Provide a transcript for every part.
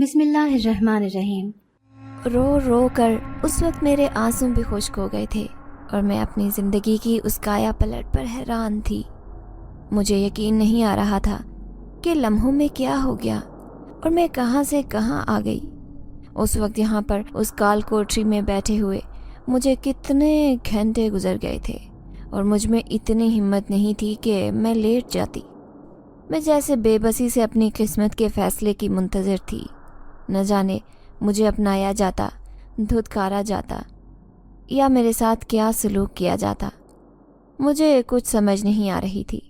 بسم اللہ الرحمن الرحیم۔ رو رو کر اس وقت میرے آنسو بھی خشک ہو گئے تھے اور میں اپنی زندگی کی اس کایا پلٹ پر حیران تھی۔ مجھے یقین نہیں آ رہا تھا کہ لمحوں میں کیا ہو گیا اور میں کہاں سے کہاں آ گئی۔ اس وقت یہاں پر اس کال کوٹری میں بیٹھے ہوئے مجھے کتنے گھنٹے گزر گئے تھے اور مجھ میں اتنی ہمت نہیں تھی کہ میں لیٹ جاتی۔ میں جیسے بے بسی سے اپنی قسمت کے فیصلے کی منتظر تھی۔ نہ جانے مجھے اپنایا جاتا، دھتکارا جاتا یا میرے ساتھ کیا سلوک کیا جاتا۔ مجھے کچھ سمجھ نہیں آ رہی تھی،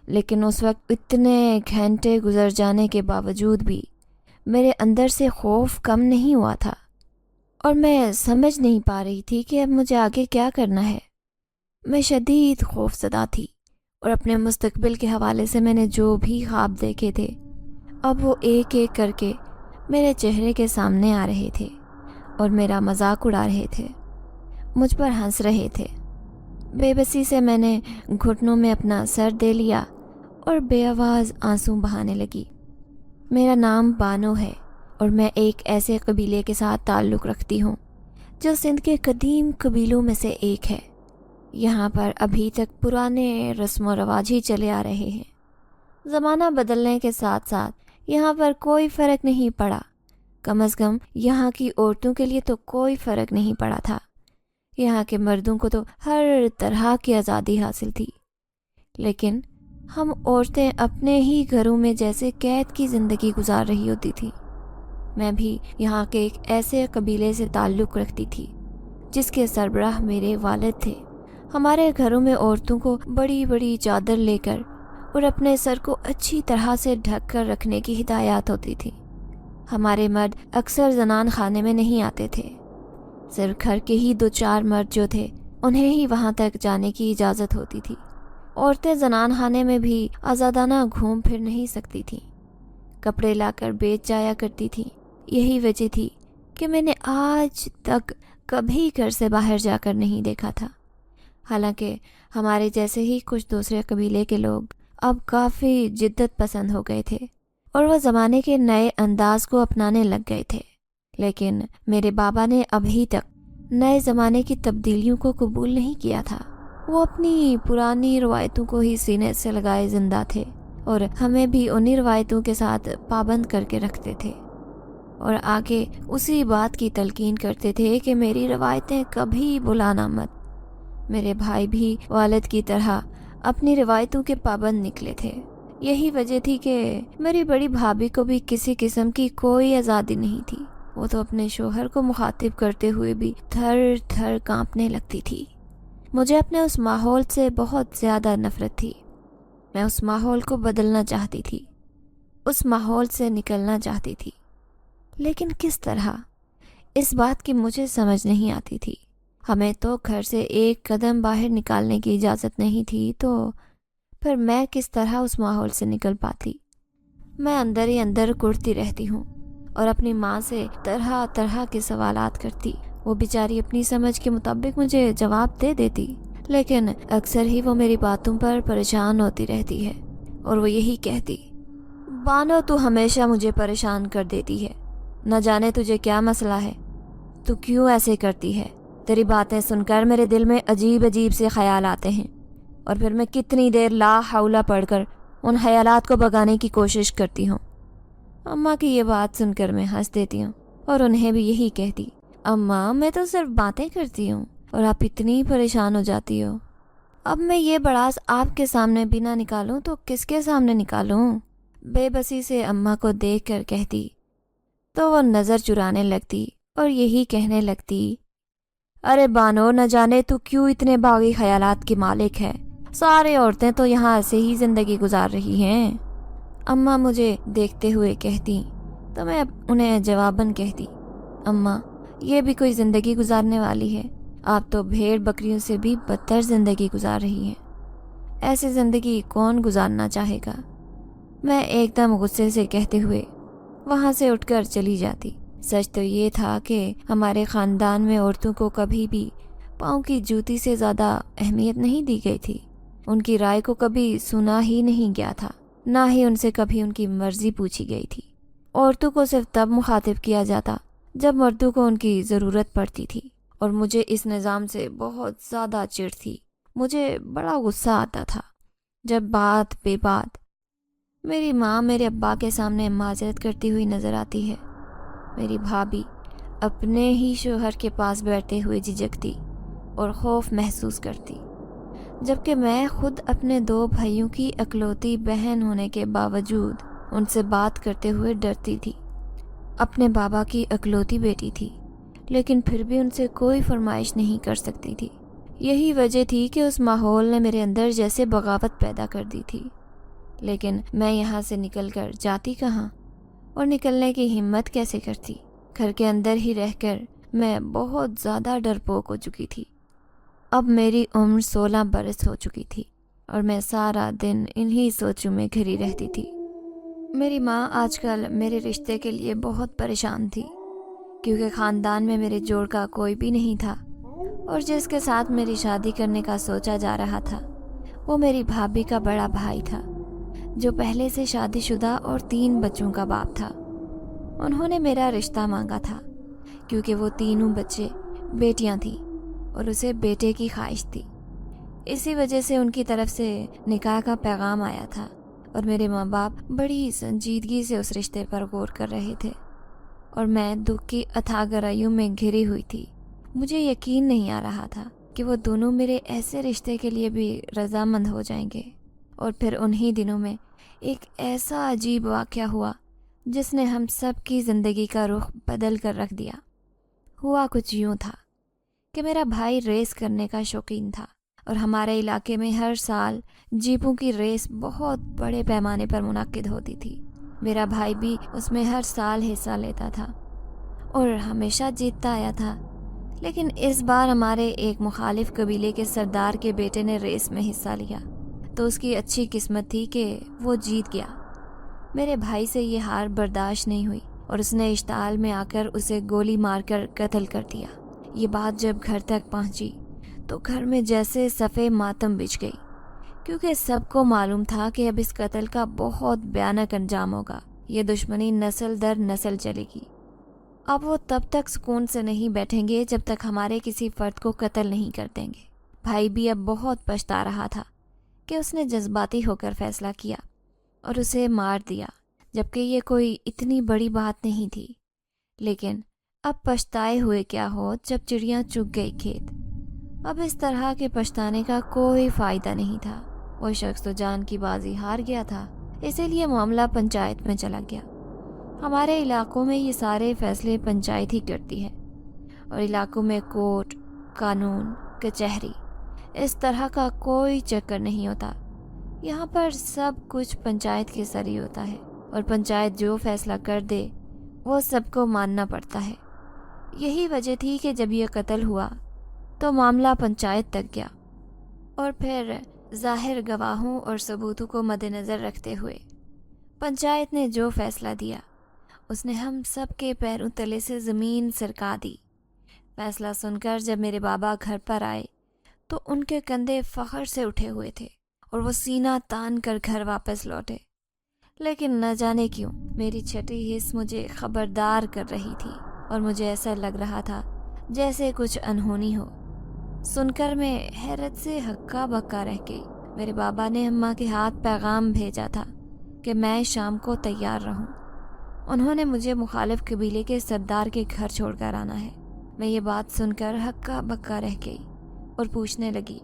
لیکن اس وقت اتنے گھنٹے گزر جانے کے باوجود بھی میرے اندر سے خوف کم نہیں ہوا تھا اور میں سمجھ نہیں پا رہی تھی کہ اب مجھے آگے کیا کرنا ہے۔ میں شدید خوف زدہ تھی اور اپنے مستقبل کے حوالے سے میں نے جو بھی خواب دیکھے تھے اب وہ ایک ایک کر کے میرے چہرے کے سامنے آ رہے تھے اور میرا مذاق اڑا رہے تھے، مجھ پر ہنس رہے تھے۔ بے بسی سے میں نے گھٹنوں میں اپنا سر دے لیا اور بے آواز آنسو بہانے لگی۔ میرا نام بانو ہے اور میں ایک ایسے قبیلے کے ساتھ تعلق رکھتی ہوں جو سندھ کے قدیم قبیلوں میں سے ایک ہے۔ یہاں پر ابھی تک پرانے رسم و رواج ہی چلے آ رہے ہیں۔ زمانہ بدلنے کے ساتھ ساتھ یہاں پر کوئی فرق نہیں پڑا، کم از کم یہاں کی عورتوں کے لیے تو کوئی فرق نہیں پڑا تھا۔ یہاں کے مردوں کو تو ہر طرح کی آزادی حاصل تھی، لیکن ہم عورتیں اپنے ہی گھروں میں جیسے قید کی زندگی گزار رہی ہوتی تھی۔ میں بھی یہاں کے ایک ایسے قبیلے سے تعلق رکھتی تھی جس کے سربراہ میرے والد تھے۔ ہمارے گھروں میں عورتوں کو بڑی بڑی چادر لے کر اور اپنے سر کو اچھی طرح سے ڈھک کر رکھنے کی ہدایات ہوتی تھی۔ ہمارے مرد اکثر زنان خانے میں نہیں آتے تھے، صرف گھر کے ہی 2-4 مرد جو تھے انہیں ہی وہاں تک جانے کی اجازت ہوتی تھی۔ عورتیں زنان خانے میں بھی آزادانہ گھوم پھر نہیں سکتی تھیں، کپڑے لا کر بیچ جایا کرتی تھیں۔ یہی وجہ تھی کہ میں نے آج تک کبھی گھر سے باہر جا کر نہیں دیکھا تھا۔ حالانکہ ہمارے جیسے ہی کچھ دوسرے قبیلے کے لوگ اب کافی جدت پسند ہو گئے تھے اور وہ زمانے کے نئے انداز کو اپنانے لگ گئے تھے، لیکن میرے بابا نے ابھی تک نئے زمانے کی تبدیلیوں کو قبول نہیں کیا تھا۔ وہ اپنی پرانی روایتوں کو ہی سینے سے لگائے زندہ تھے اور ہمیں بھی انہی روایتوں کے ساتھ پابند کر کے رکھتے تھے اور آگے اسی بات کی تلقین کرتے تھے کہ میری روایتیں کبھی بھلانا مت۔ میرے بھائی بھی والد کی طرح اپنی روایتوں کے پابند نکلے تھے۔ یہی وجہ تھی کہ میری بڑی بھابھی کو بھی کسی قسم کی کوئی آزادی نہیں تھی۔ وہ تو اپنے شوہر کو مخاطب کرتے ہوئے بھی تھر تھر کانپنے لگتی تھی۔ مجھے اپنے اس ماحول سے بہت زیادہ نفرت تھی۔ میں اس ماحول کو بدلنا چاہتی تھی، اس ماحول سے نکلنا چاہتی تھی، لیکن کس طرح؟ اس بات کی مجھے سمجھ نہیں آتی تھی۔ ہمیں تو گھر سے ایک قدم باہر نکالنے کی اجازت نہیں تھی، تو پھر میں کس طرح اس ماحول سے نکل پاتی؟ میں اندر ہی اندر کڑتی رہتی ہوں اور اپنی ماں سے طرح طرح کے سوالات کرتی۔ وہ بیچاری اپنی سمجھ کے مطابق مجھے جواب دے دیتی، لیکن اکثر ہی وہ میری باتوں پر پریشان ہوتی رہتی ہے اور وہ یہی کہتی، بانو تو ہمیشہ مجھے پریشان کر دیتی ہے، نہ جانے تجھے کیا مسئلہ ہے، تو کیوں ایسے کرتی ہے؟ تیری باتیں سن کر میرے دل میں عجیب عجیب سے خیال آتے ہیں اور پھر میں کتنی دیر لا حولہ پڑھ کر ان خیالات کو بھگانے کی کوشش کرتی ہوں۔ اماں کی یہ بات سن کر میں ہنس دیتی ہوں اور انہیں بھی یہی کہتی، اماں میں تو صرف باتیں کرتی ہوں اور آپ اتنی پریشان ہو جاتی ہو۔ اب میں یہ بڑاس آپ کے سامنے بھی نہ نکالوں تو کس کے سامنے نکالوں؟ بے بسی سے اماں کو دیکھ کر کہتی تو وہ نظر چرانے لگتی اور یہی کہنے لگتی، ارے بانو، نہ جانے تو کیوں اتنے باغی خیالات کی مالک ہے، سارے عورتیں تو یہاں ایسے ہی زندگی گزار رہی ہیں۔ اماں مجھے دیکھتے ہوئے کہتی تو میں انہیں جواباً کہتی، اماں یہ بھی کوئی زندگی گزارنے والی ہے؟ آپ تو بھیڑ بکریوں سے بھی بدتر زندگی گزار رہی ہیں، ایسی زندگی کون گزارنا چاہے گا؟ میں ایک دم غصے سے کہتے ہوئے وہاں سے اٹھ کر چلی جاتی۔ سچ تو یہ تھا کہ ہمارے خاندان میں عورتوں کو کبھی بھی پاؤں کی جوتی سے زیادہ اہمیت نہیں دی گئی تھی۔ ان کی رائے کو کبھی سنا ہی نہیں گیا تھا، نہ ہی ان سے کبھی ان کی مرضی پوچھی گئی تھی۔ عورتوں کو صرف تب مخاطب کیا جاتا جب مردوں کو ان کی ضرورت پڑتی تھی، اور مجھے اس نظام سے بہت زیادہ چڑ تھی۔ مجھے بڑا غصہ آتا تھا جب بات بے بات میری ماں میرے ابا کے سامنے معذرت کرتی ہوئی نظر آتی ہے۔ میری بھابھی اپنے ہی شوہر کے پاس بیٹھتے ہوئے جھجکتی اور خوف محسوس کرتی، جبکہ میں خود اپنے 2 بھائیوں کی اکلوتی بہن ہونے کے باوجود ان سے بات کرتے ہوئے ڈرتی تھی۔ اپنے بابا کی اکلوتی بیٹی تھی، لیکن پھر بھی ان سے کوئی فرمائش نہیں کر سکتی تھی۔ یہی وجہ تھی کہ اس ماحول نے میرے اندر جیسے بغاوت پیدا کر دی تھی۔ لیکن میں یہاں سے نکل کر جاتی کہاں، اور نکلنے کی ہمت کیسے کرتی؟ گھر کے اندر ہی رہ کر میں بہت زیادہ ڈرپوک ہو چکی تھی۔ اب میری عمر 16 برس ہو چکی تھی، اور میں سارا دن انہی سوچوں میں گھری رہتی تھی۔ میری ماں آج کل میرے رشتے کے لیے بہت پریشان تھی، کیونکہ خاندان میں میرے جوڑ کا کوئی بھی نہیں تھا، اور جس کے ساتھ میری شادی کرنے کا سوچا جا رہا تھا وہ میری بھابھی کا بڑا بھائی تھا، جو پہلے سے شادی شدہ اور 3 بچوں کا باپ تھا۔ انہوں نے میرا رشتہ مانگا تھا کیونکہ وہ تینوں بچے بیٹیاں تھیں اور اسے بیٹے کی خواہش تھی۔ اسی وجہ سے ان کی طرف سے نکاح کا پیغام آیا تھا، اور میرے ماں باپ بڑی سنجیدگی سے اس رشتے پر غور کر رہے تھے، اور میں دکھ کی اتھاہ گہرائیوں میں گھری ہوئی تھی۔ مجھے یقین نہیں آ رہا تھا کہ وہ دونوں میرے ایسے رشتے کے لیے بھی رضامند ہو جائیں گے۔ اور پھر انہی دنوں میں ایک ایسا عجیب واقعہ ہوا جس نے ہم سب کی زندگی کا رخ بدل کر رکھ دیا۔ ہوا کچھ یوں تھا کہ میرا بھائی ریس کرنے کا شوقین تھا، اور ہمارے علاقے میں ہر سال جیپوں کی ریس بہت بڑے پیمانے پر منعقد ہوتی تھی۔ میرا بھائی بھی اس میں ہر سال حصہ لیتا تھا اور ہمیشہ جیتتا آیا تھا، لیکن اس بار ہمارے ایک مخالف قبیلے کے سردار کے بیٹے نے ریس میں حصہ لیا، تو اس کی اچھی قسمت تھی کہ وہ جیت گیا۔ میرے بھائی سے یہ ہار برداشت نہیں ہوئی، اور اس نے اشتعال میں آ کر اسے گولی مار کر قتل کر دیا۔ یہ بات جب گھر تک پہنچی تو گھر میں جیسے صفے ماتم بچھ گئی، کیونکہ سب کو معلوم تھا کہ اب اس قتل کا بہت بھیانک انجام ہوگا۔ یہ دشمنی نسل در نسل چلے گی۔ اب وہ تب تک سکون سے نہیں بیٹھیں گے جب تک ہمارے کسی فرد کو قتل نہیں کر دیں گے۔ بھائی بھی اب بہت پچھتا رہا تھا کہ اس نے جذباتی ہو کر فیصلہ کیا اور اسے مار دیا، جبکہ یہ کوئی اتنی بڑی بات نہیں تھی۔ لیکن اب پچھتائے ہوئے کیا ہو جب چڑیاں چگ گئی کھیت۔ اب اس طرح کے پچھتانے کا کوئی فائدہ نہیں تھا۔ وہ شخص تو جان کی بازی ہار گیا تھا، اسی لیے معاملہ پنچایت میں چلا گیا۔ ہمارے علاقوں میں یہ سارے فیصلے پنچایت ہی کرتی ہے، اور علاقوں میں کورٹ، قانون، کچہری اس طرح کا کوئی چکر نہیں ہوتا۔ یہاں پر سب کچھ پنچایت کے سر ہی ہوتا ہے، اور پنچایت جو فیصلہ کر دے وہ سب کو ماننا پڑتا ہے۔ یہی وجہ تھی کہ جب یہ قتل ہوا تو معاملہ پنچایت تک گیا، اور پھر ظاہر گواہوں اور ثبوتوں کو مد نظر رکھتے ہوئے پنچایت نے جو فیصلہ دیا اس نے ہم سب کے پیروں تلے سے زمین سرکا دی۔ فیصلہ سن کر جب میرے بابا گھر پر آئے تو ان کے کندھے فخر سے اٹھے ہوئے تھے، اور وہ سینہ تان کر گھر واپس لوٹے۔ لیکن نہ جانے کیوں میری چھٹی حس مجھے خبردار کر رہی تھی، اور مجھے ایسا لگ رہا تھا جیسے کچھ انہونی ہو۔ سن کر میں حیرت سے ہکا بکا رہ گئی۔ میرے بابا نے اماں کے ہاتھ پیغام بھیجا تھا کہ میں شام کو تیار رہوں۔ انہوں نے مجھے مخالف قبیلے کے سردار کے گھر چھوڑ کر آنا ہے۔ میں یہ بات سن کر ہکا بکا رہ گئی اور پوچھنے لگی،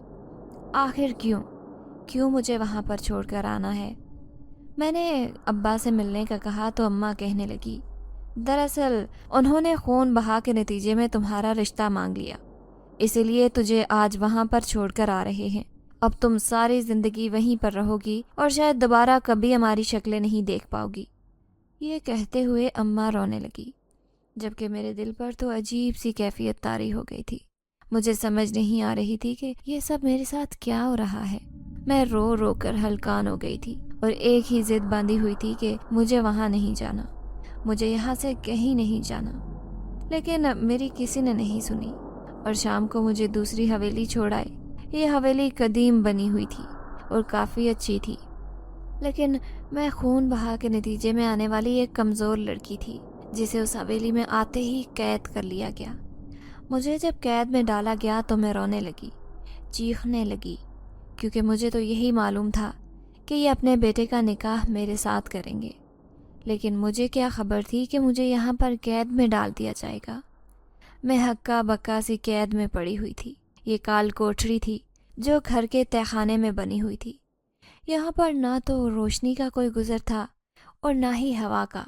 آخر کیوں مجھے وہاں پر چھوڑ کر آنا ہے؟ میں نے ابا سے ملنے کا کہا تو اماں کہنے لگی، دراصل انہوں نے خون بہا کے نتیجے میں تمہارا رشتہ مانگ لیا، اسی لیے تجھے آج وہاں پر چھوڑ کر آ رہے ہیں۔ اب تم ساری زندگی وہیں پر رہو گی اور شاید دوبارہ کبھی ہماری شکلیں نہیں دیکھ پاؤ گی۔ یہ کہتے ہوئے اماں رونے لگی، جبکہ میرے دل پر تو عجیب سی کیفیت طاری ہو گئی تھی۔ مجھے سمجھ نہیں آ رہی تھی کہ یہ سب میرے ساتھ کیا ہو رہا ہے۔ میں رو رو کر ہلکان ہو گئی تھی، اور ایک ہی ضد باندھی ہوئی تھی کہ مجھے وہاں نہیں جانا، مجھے یہاں سے کہیں نہیں جانا۔ لیکن میری کسی نے نہیں سنی، اور شام کو مجھے دوسری حویلی چھوڑ آئے۔ یہ حویلی قدیم بنی ہوئی تھی اور کافی اچھی تھی۔ لیکن میں خون بہا کے نتیجے میں آنے والی ایک کمزور لڑکی تھی جسے اس حویلی میں آتے ہی قید کر لیا گیا۔ مجھے جب قید میں ڈالا گیا تو میں رونے لگی، چیخنے لگی، کیونکہ مجھے تو یہی معلوم تھا کہ یہ اپنے بیٹے کا نکاح میرے ساتھ کریں گے، لیکن مجھے کیا خبر تھی کہ مجھے یہاں پر قید میں ڈال دیا جائے گا۔ میں ہکا بکا سی قید میں پڑی ہوئی تھی۔ یہ کال کوٹھری تھی جو گھر کے تہخانے میں بنی ہوئی تھی۔ یہاں پر نہ تو روشنی کا کوئی گزر تھا اور نہ ہی ہوا کا۔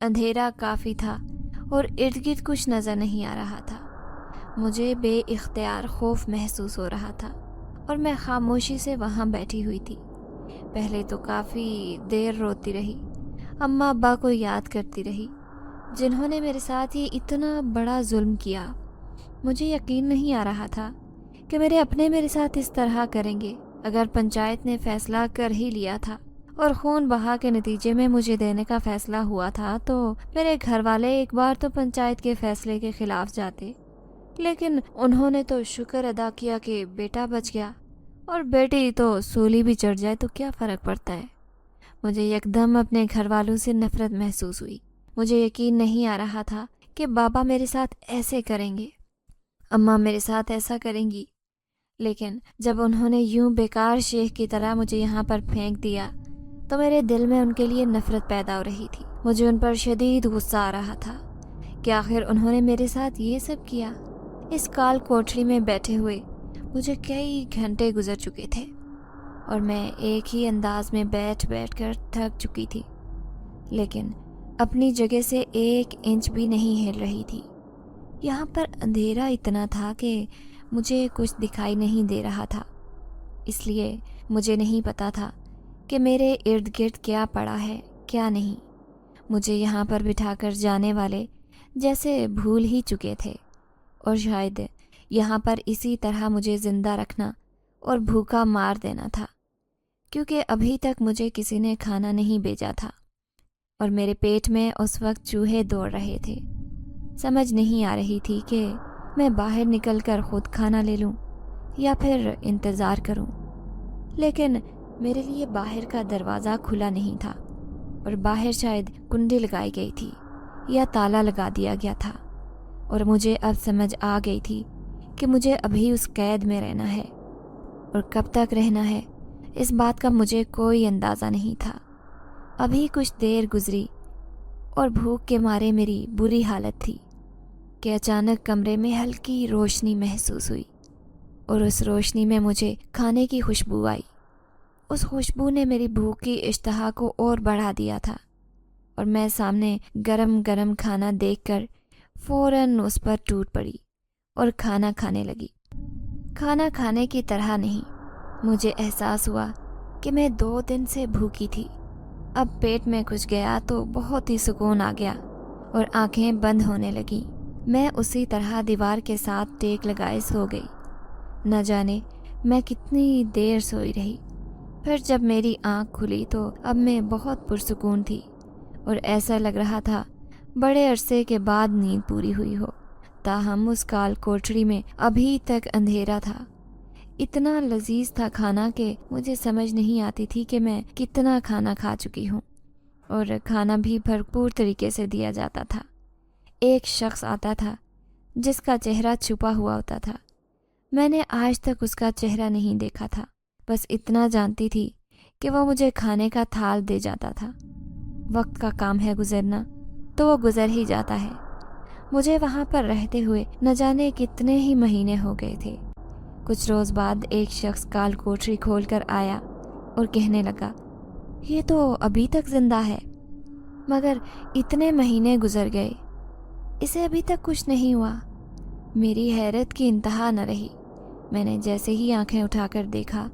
اندھیرا کافی تھا اور ارد گرد کچھ نظر نہیں آ رہا تھا۔ مجھے بے اختیار خوف محسوس ہو رہا تھا اور میں خاموشی سے وہاں بیٹھی ہوئی تھی۔ پہلے تو کافی دیر روتی رہی، اماں ابا کو یاد کرتی رہی جنہوں نے میرے ساتھ یہ اتنا بڑا ظلم کیا۔ مجھے یقین نہیں آ رہا تھا کہ میرے ساتھ اس طرح کریں گے۔ اگر پنچایت نے فیصلہ کر ہی لیا تھا اور خون بہا کے نتیجے میں مجھے دینے کا فیصلہ ہوا تھا تو میرے گھر والے ایک بار تو پنچایت کے فیصلے کے خلاف جاتے، لیکن انہوں نے تو شکر ادا کیا کہ بیٹا بچ گیا، اور بیٹی تو سولی بھی چڑھ جائے تو کیا فرق پڑتا ہے۔ مجھے یکدم اپنے گھر والوں سے نفرت محسوس ہوئی۔ مجھے یقین نہیں آ رہا تھا کہ بابا میرے ساتھ ایسے کریں گے، اماں میرے ساتھ ایسا کریں گی، لیکن جب انہوں نے یوں بیکار شیخ کی طرح مجھے یہاں پر پھینک دیا تو میرے دل میں ان کے لیے نفرت پیدا ہو رہی تھی۔ مجھے ان پر شدید غصہ آ رہا تھا کہ آخر انہوں نے میرے ساتھ یہ سب کیا۔ اس کال کوٹھری میں بیٹھے ہوئے مجھے کئی گھنٹے گزر چکے تھے اور میں ایک ہی انداز میں بیٹھ بیٹھ کر تھک چکی تھی، لیکن اپنی جگہ سے ایک انچ بھی نہیں ہل رہی تھی۔ یہاں پر اندھیرا اتنا تھا کہ مجھے کچھ دکھائی نہیں دے رہا تھا، اس لیے مجھے نہیں پتا تھا کہ میرے ارد گرد کیا پڑا ہے کیا نہیں۔ مجھے یہاں پر بٹھا کر جانے والے جیسے بھول ہی چکے تھے، اور شاید یہاں پر اسی طرح مجھے زندہ رکھنا اور بھوکا مار دینا تھا، کیونکہ ابھی تک مجھے کسی نے کھانا نہیں بھیجا تھا اور میرے پیٹ میں اس وقت چوہے دوڑ رہے تھے۔ سمجھ نہیں آ رہی تھی کہ میں باہر نکل کر خود کھانا لے لوں یا پھر انتظار کروں، لیکن میرے لیے باہر کا دروازہ کھلا نہیں تھا اور باہر شاید کنڈی لگائی گئی تھی یا تالا لگا دیا گیا تھا، اور مجھے اب سمجھ آ گئی تھی کہ مجھے ابھی اس قید میں رہنا ہے، اور کب تک رہنا ہے اس بات کا مجھے کوئی اندازہ نہیں تھا۔ ابھی کچھ دیر گزری اور بھوک کے مارے میری بری حالت تھی کہ اچانک کمرے میں ہلکی روشنی محسوس ہوئی، اور اس روشنی میں مجھے کھانے کی خوشبو آئی۔ اس خوشبو نے میری بھوک کی اشتہا کو اور بڑھا دیا تھا، اور میں سامنے گرم گرم کھانا دیکھ کر فوراً اس پر ٹوٹ پڑی اور کھانا کھانے لگی۔ کھانا کھانے کی طرح نہیں، مجھے احساس ہوا کہ میں 2 دن سے بھوکی تھی۔ اب پیٹ میں کچھ گیا تو بہت ہی سکون آ گیا اور آنکھیں بند ہونے لگیں۔ میں اسی طرح دیوار کے ساتھ ٹیک لگائے سو گئی۔ نہ جانے میں کتنی دیر سوئی رہی۔ پھر جب میری آنکھ کھلی تو اب میں بہت پرسکون تھی اور ایسا لگ رہا تھا بڑے عرصے کے بعد نیند پوری ہوئی ہو۔ تاہم اس کال کوٹھری میں ابھی تک اندھیرا تھا۔ اتنا لذیذ تھا کھانا کہ مجھے سمجھ نہیں آتی تھی کہ میں کتنا کھانا کھا چکی ہوں، اور کھانا بھی بھرپور طریقے سے دیا جاتا تھا۔ ایک شخص آتا تھا جس کا چہرہ چھپا ہوا ہوتا تھا۔ میں نے آج تک اس کا چہرہ نہیں دیکھا تھا، بس اتنا جانتی تھی کہ وہ مجھے کھانے کا تھال دے جاتا تھا۔ وقت کا کام ہے گزرنا، تو وہ گزر ہی جاتا ہے۔ مجھے وہاں پر رہتے ہوئے نہ جانے کتنے ہی مہینے ہو گئے تھے۔ کچھ روز بعد ایک شخص کال کوٹری کھول کر آیا اور کہنے لگا، یہ تو ابھی تک زندہ ہے، مگر اتنے مہینے گزر گئے، اسے ابھی تک کچھ نہیں ہوا۔ میری حیرت کی انتہا نہ رہی۔ میں نے جیسے ہی آنکھیں اٹھا کر دیکھا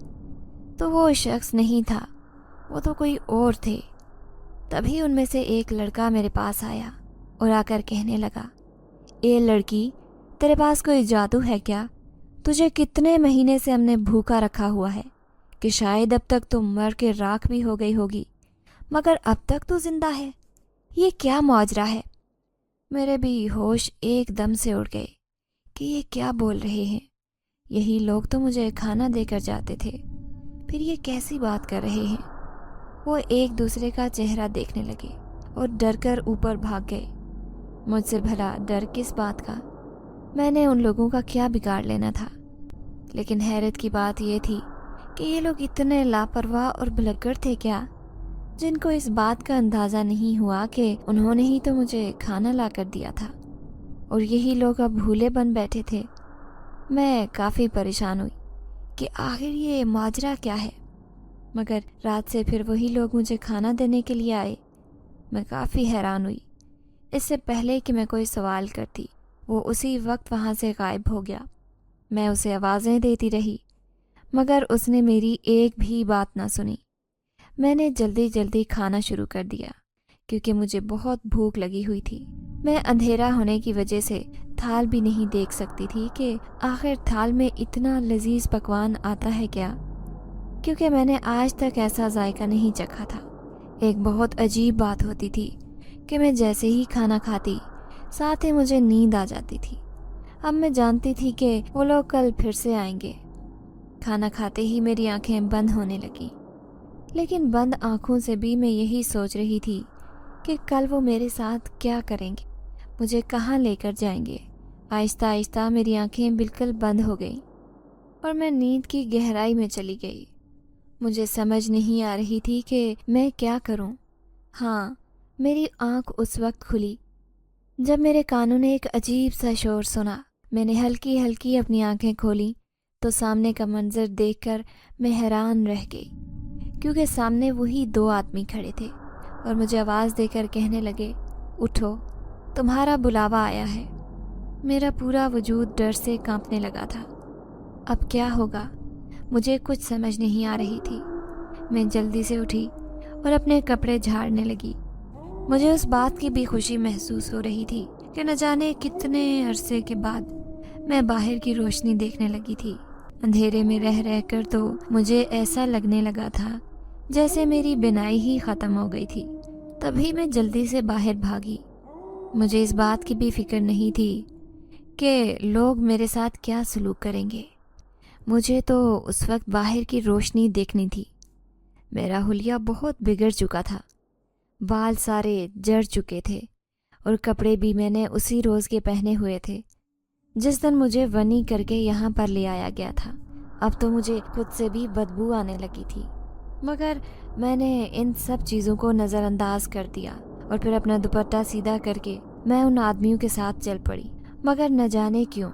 تو وہ شخص نہیں تھا، وہ تو کوئی اور تھے۔ تبھی ان میں سے ایک لڑکا میرے پاس آیا اور آ کر کہنے لگا، اے لڑکی، تیرے پاس کوئی جادو ہے کیا؟ تجھے کتنے مہینے سے ہم نے بھوکا رکھا ہوا ہے کہ شاید اب تک تو مر کے راکھ بھی ہو گئی ہوگی، مگر اب تک تو زندہ ہے۔ یہ کیا ماجرا ہے؟ میرے بھی ہوش ایک دم سے اڑ گئے کہ یہ کیا بول رہے ہیں۔ یہی لوگ تو مجھے کھانا دے کر جاتے تھے، پھر یہ کیسی بات کر رہے ہیں؟ وہ ایک دوسرے کا چہرہ دیکھنے لگے اور ڈر کر اوپر بھاگ گئے۔ مجھ سے بھلا ڈر کس بات کا؟ میں نے ان لوگوں کا کیا بگاڑ لینا تھا؟ لیکن حیرت کی بات یہ تھی کہ یہ لوگ اتنے لاپرواہ اور بھلکڑ تھے کیا، جن کو اس بات کا اندازہ نہیں ہوا کہ انہوں نے ہی تو مجھے کھانا لا کر دیا تھا، اور یہی لوگ اب بھولے بن بیٹھے تھے۔ میں کافی پریشان ہوئی کہ آخر یہ ماجرا کیا ہے، مگر رات سے پھر وہی لوگ مجھے کھانا دینے کے لیے آئے۔ میں کافی حیران ہوئی۔ اس سے پہلے کہ میں کوئی سوال کرتی، وہ اسی وقت وہاں سے غائب ہو گیا۔ میں اسے آوازیں دیتی رہی، مگر اس نے میری ایک بھی بات نہ سنی۔ میں نے جلدی جلدی کھانا شروع کر دیا کیونکہ مجھے بہت بھوک لگی ہوئی تھی۔ میں اندھیرا ہونے کی وجہ سے تھال بھی نہیں دیکھ سکتی تھی کہ آخر تھال میں اتنا لذیذ پکوان آتا ہے کیا، کیونکہ میں نے آج تک ایسا ذائقہ نہیں چکھا تھا۔ ایک بہت عجیب بات ہوتی تھی کہ میں جیسے ہی کھانا کھاتی ساتھ ہی مجھے نیند آ جاتی تھی۔ اب میں جانتی تھی کہ وہ لوگ کل پھر سے آئیں گے۔ کھانا کھاتے ہی میری آنکھیں بند ہونے لگیں، لیکن بند آنکھوں سے بھی میں یہی سوچ رہی تھی کہ کل وہ میرے ساتھ کیا کریں گے، مجھے کہاں لے کر جائیں گے۔ آہستہ آہستہ میری آنکھیں بالکل بند ہو گئیں اور میں نیند کی گہرائی میں چلی گئی۔ مجھے سمجھ نہیں آ رہی تھی کہ میں کیا کروں۔ ہاں، میری آنکھ اس وقت کھلی جب میرے کانوں نے ایک عجیب سا شور سنا۔ میں نے ہلکی ہلکی اپنی آنکھیں کھولیں تو سامنے کا منظر دیکھ کر میں حیران رہ گئی، کیونکہ سامنے وہی دو آدمی کھڑے تھے اور مجھے آواز دے کر کہنے لگے، اٹھو، تمہارا بلاوا آیا ہے۔ میرا پورا وجود ڈر سے کانپنے لگا تھا۔ اب کیا ہوگا؟ مجھے کچھ سمجھ نہیں آ رہی تھی۔ میں جلدی سے اٹھی اور اپنے کپڑے جھاڑنے لگی۔ مجھے اس بات کی بھی خوشی محسوس ہو رہی تھی کہ نہ جانے کتنے عرصے کے بعد میں باہر کی روشنی دیکھنے لگی تھی۔ اندھیرے میں رہ رہ کر تو مجھے ایسا لگنے لگا تھا جیسے میری بینائی ہی ختم ہو گئی تھی۔ تبھی میں جلدی سے باہر بھاگی۔ مجھے اس بات کی بھی فکر نہیں تھی کہ لوگ میرے ساتھ کیا سلوک کریں گے۔ مجھے تو اس وقت باہر کی روشنی دیکھنی تھی۔ میرا حلیہ بہت بگڑ چکا تھا، بال سارے جڑ چکے تھے اور کپڑے بھی میں نے اسی روز کے پہنے ہوئے تھے جس دن مجھے ونی کر کے یہاں پر لے آیا گیا تھا۔ اب تو مجھے خود سے بھی بدبو آنے لگی تھی، مگر میں نے ان سب چیزوں کو نظر انداز کر دیا اور پھر اپنا دوپٹہ سیدھا کر کے میں ان آدمیوں کے ساتھ چل پڑی۔ مگر نہ جانے کیوں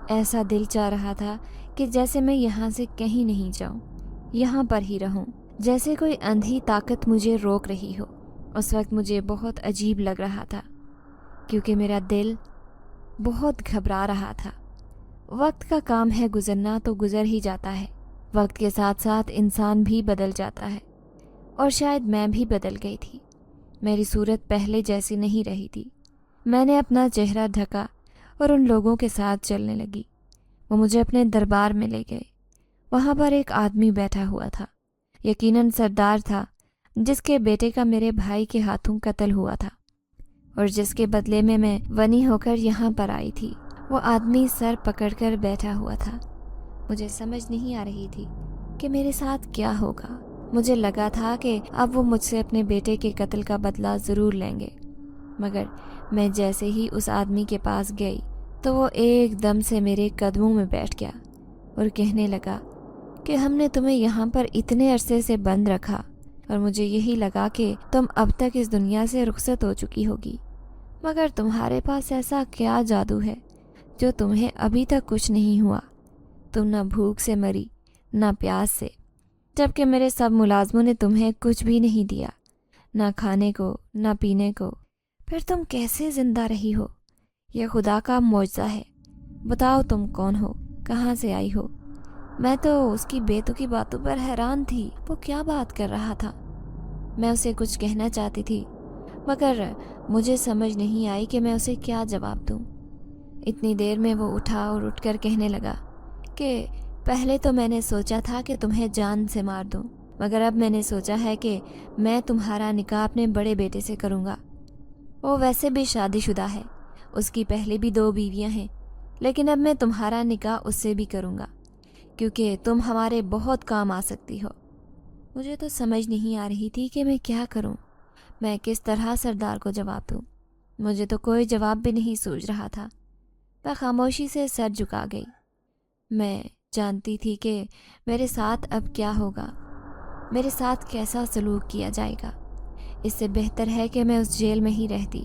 ایسا دل چاہ رہا تھا کہ جیسے میں یہاں سے کہیں نہیں جاؤں، یہاں پر ہی رہوں، جیسے کوئی اندھی طاقت مجھے روک رہی ہو۔ اس وقت مجھے بہت عجیب لگ رہا تھا کیونکہ میرا دل بہت گھبرا رہا تھا۔ وقت کا کام ہے گزرنا تو گزر ہی جاتا ہے، وقت کے ساتھ ساتھ انسان بھی بدل جاتا ہے، اور شاید میں بھی بدل گئی تھی۔ میری صورت پہلے جیسی نہیں رہی تھی۔ میں نے اپنا چہرہ ڈھکا اور ان لوگوں کے ساتھ چلنے لگی۔ وہ مجھے اپنے دربار میں لے گئے۔ وہاں پر ایک آدمی بیٹھا ہوا تھا، یقیناً سردار تھا، جس کے بیٹے کا میرے بھائی کے ہاتھوں قتل ہوا تھا اور جس کے بدلے میں ونی ہو کر یہاں پر آئی تھی۔ وہ آدمی سر پکڑ کر بیٹھا ہوا تھا۔ مجھے سمجھ نہیں آ رہی تھی کہ میرے ساتھ کیا ہوگا۔ مجھے لگا تھا کہ اب وہ مجھ سے اپنے بیٹے کے قتل کا بدلہ ضرور لیں گے، مگر میں جیسے ہی اس آدمی کے پاس گئی تو وہ ایک دم سے میرے قدموں میں بیٹھ گیا اور کہنے لگا کہ ہم نے تمہیں یہاں پر اتنے عرصے سے بند رکھا اور مجھے یہی لگا کہ تم اب تک اس دنیا سے رخصت ہو چکی ہوگی، مگر تمہارے پاس ایسا کیا جادو ہے جو تمہیں ابھی تک کچھ نہیں ہوا۔ تم نہ بھوک سے مری نہ پیاس سے، جبکہ میرے سب ملازموں نے تمہیں کچھ بھی نہیں دیا، نہ کھانے کو نہ پینے کو، پھر تم کیسے زندہ رہی ہو؟ یہ خدا کا معجزہ ہے۔ بتاؤ تم کون ہو، کہاں سے آئی ہو؟ میں تو اس کی بے تکی باتوں پر حیران تھی۔ وہ کیا بات کر رہا تھا؟ میں اسے کچھ کہنا چاہتی تھی، مگر مجھے سمجھ نہیں آئی کہ میں اسے کیا جواب دوں۔ اتنی دیر میں وہ اٹھا اور اٹھ کر کہنے لگا کہ پہلے تو میں نے سوچا تھا کہ تمہیں جان سے مار دوں، مگر اب میں نے سوچا ہے کہ میں تمہارا نکاح اپنے بڑے بیٹے سے کروں گا۔ وہ ویسے بھی شادی شدہ ہے، اس کی پہلے بھی 2 بیویاں ہیں، لیکن اب میں تمہارا نکاح اس سے بھی کروں گا کیونکہ تم ہمارے بہت کام آ سکتی ہو۔ مجھے تو سمجھ نہیں آ رہی تھی کہ میں کیا کروں، میں کس طرح سردار کو جواب دوں۔ مجھے تو کوئی جواب بھی نہیں سوچ رہا تھا۔ میں خاموشی سے سر جھکا گئی۔ میں جانتی تھی کہ میرے ساتھ اب کیا ہوگا، میرے ساتھ کیسا سلوک کیا جائے گا۔ اس سے بہتر ہے کہ میں اس جیل میں ہی رہتی،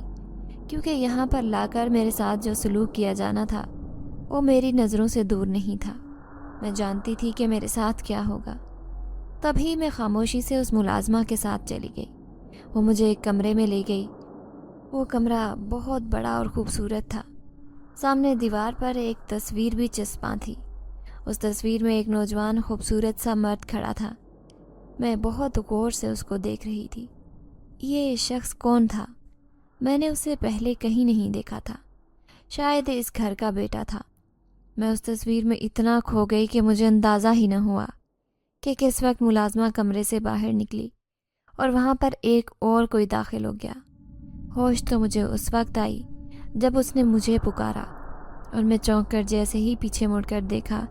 کیونکہ یہاں پر لا کر میرے ساتھ جو سلوک کیا جانا تھا وہ میری نظروں سے دور نہیں تھا۔ میں جانتی تھی کہ میرے ساتھ کیا ہوگا۔ تبھی میں خاموشی سے اس ملازمہ کے ساتھ چلی گئی۔ وہ مجھے ایک کمرے میں لے گئی۔ وہ کمرہ بہت بڑا اور خوبصورت تھا۔ سامنے دیوار پر ایک تصویر بھی چسپاں تھی۔ اس تصویر میں ایک نوجوان خوبصورت سا مرد کھڑا تھا۔ میں بہت غور سے اس کو دیکھ رہی تھی۔ یہ شخص کون تھا؟ میں نے اسے پہلے کہیں نہیں دیکھا تھا۔ شاید اس گھر کا بیٹا تھا۔ میں اس تصویر میں اتنا کھو گئی کہ مجھے اندازہ ہی نہ ہوا کہ کس وقت ملازمہ کمرے سے باہر نکلی اور وہاں پر ایک اور کوئی داخل ہو گیا۔ ہوش تو مجھے اس وقت آئی جب اس نے مجھے پکارا، اور میں چونک کر جیسے ہی پیچھے مڑ کر دیکھا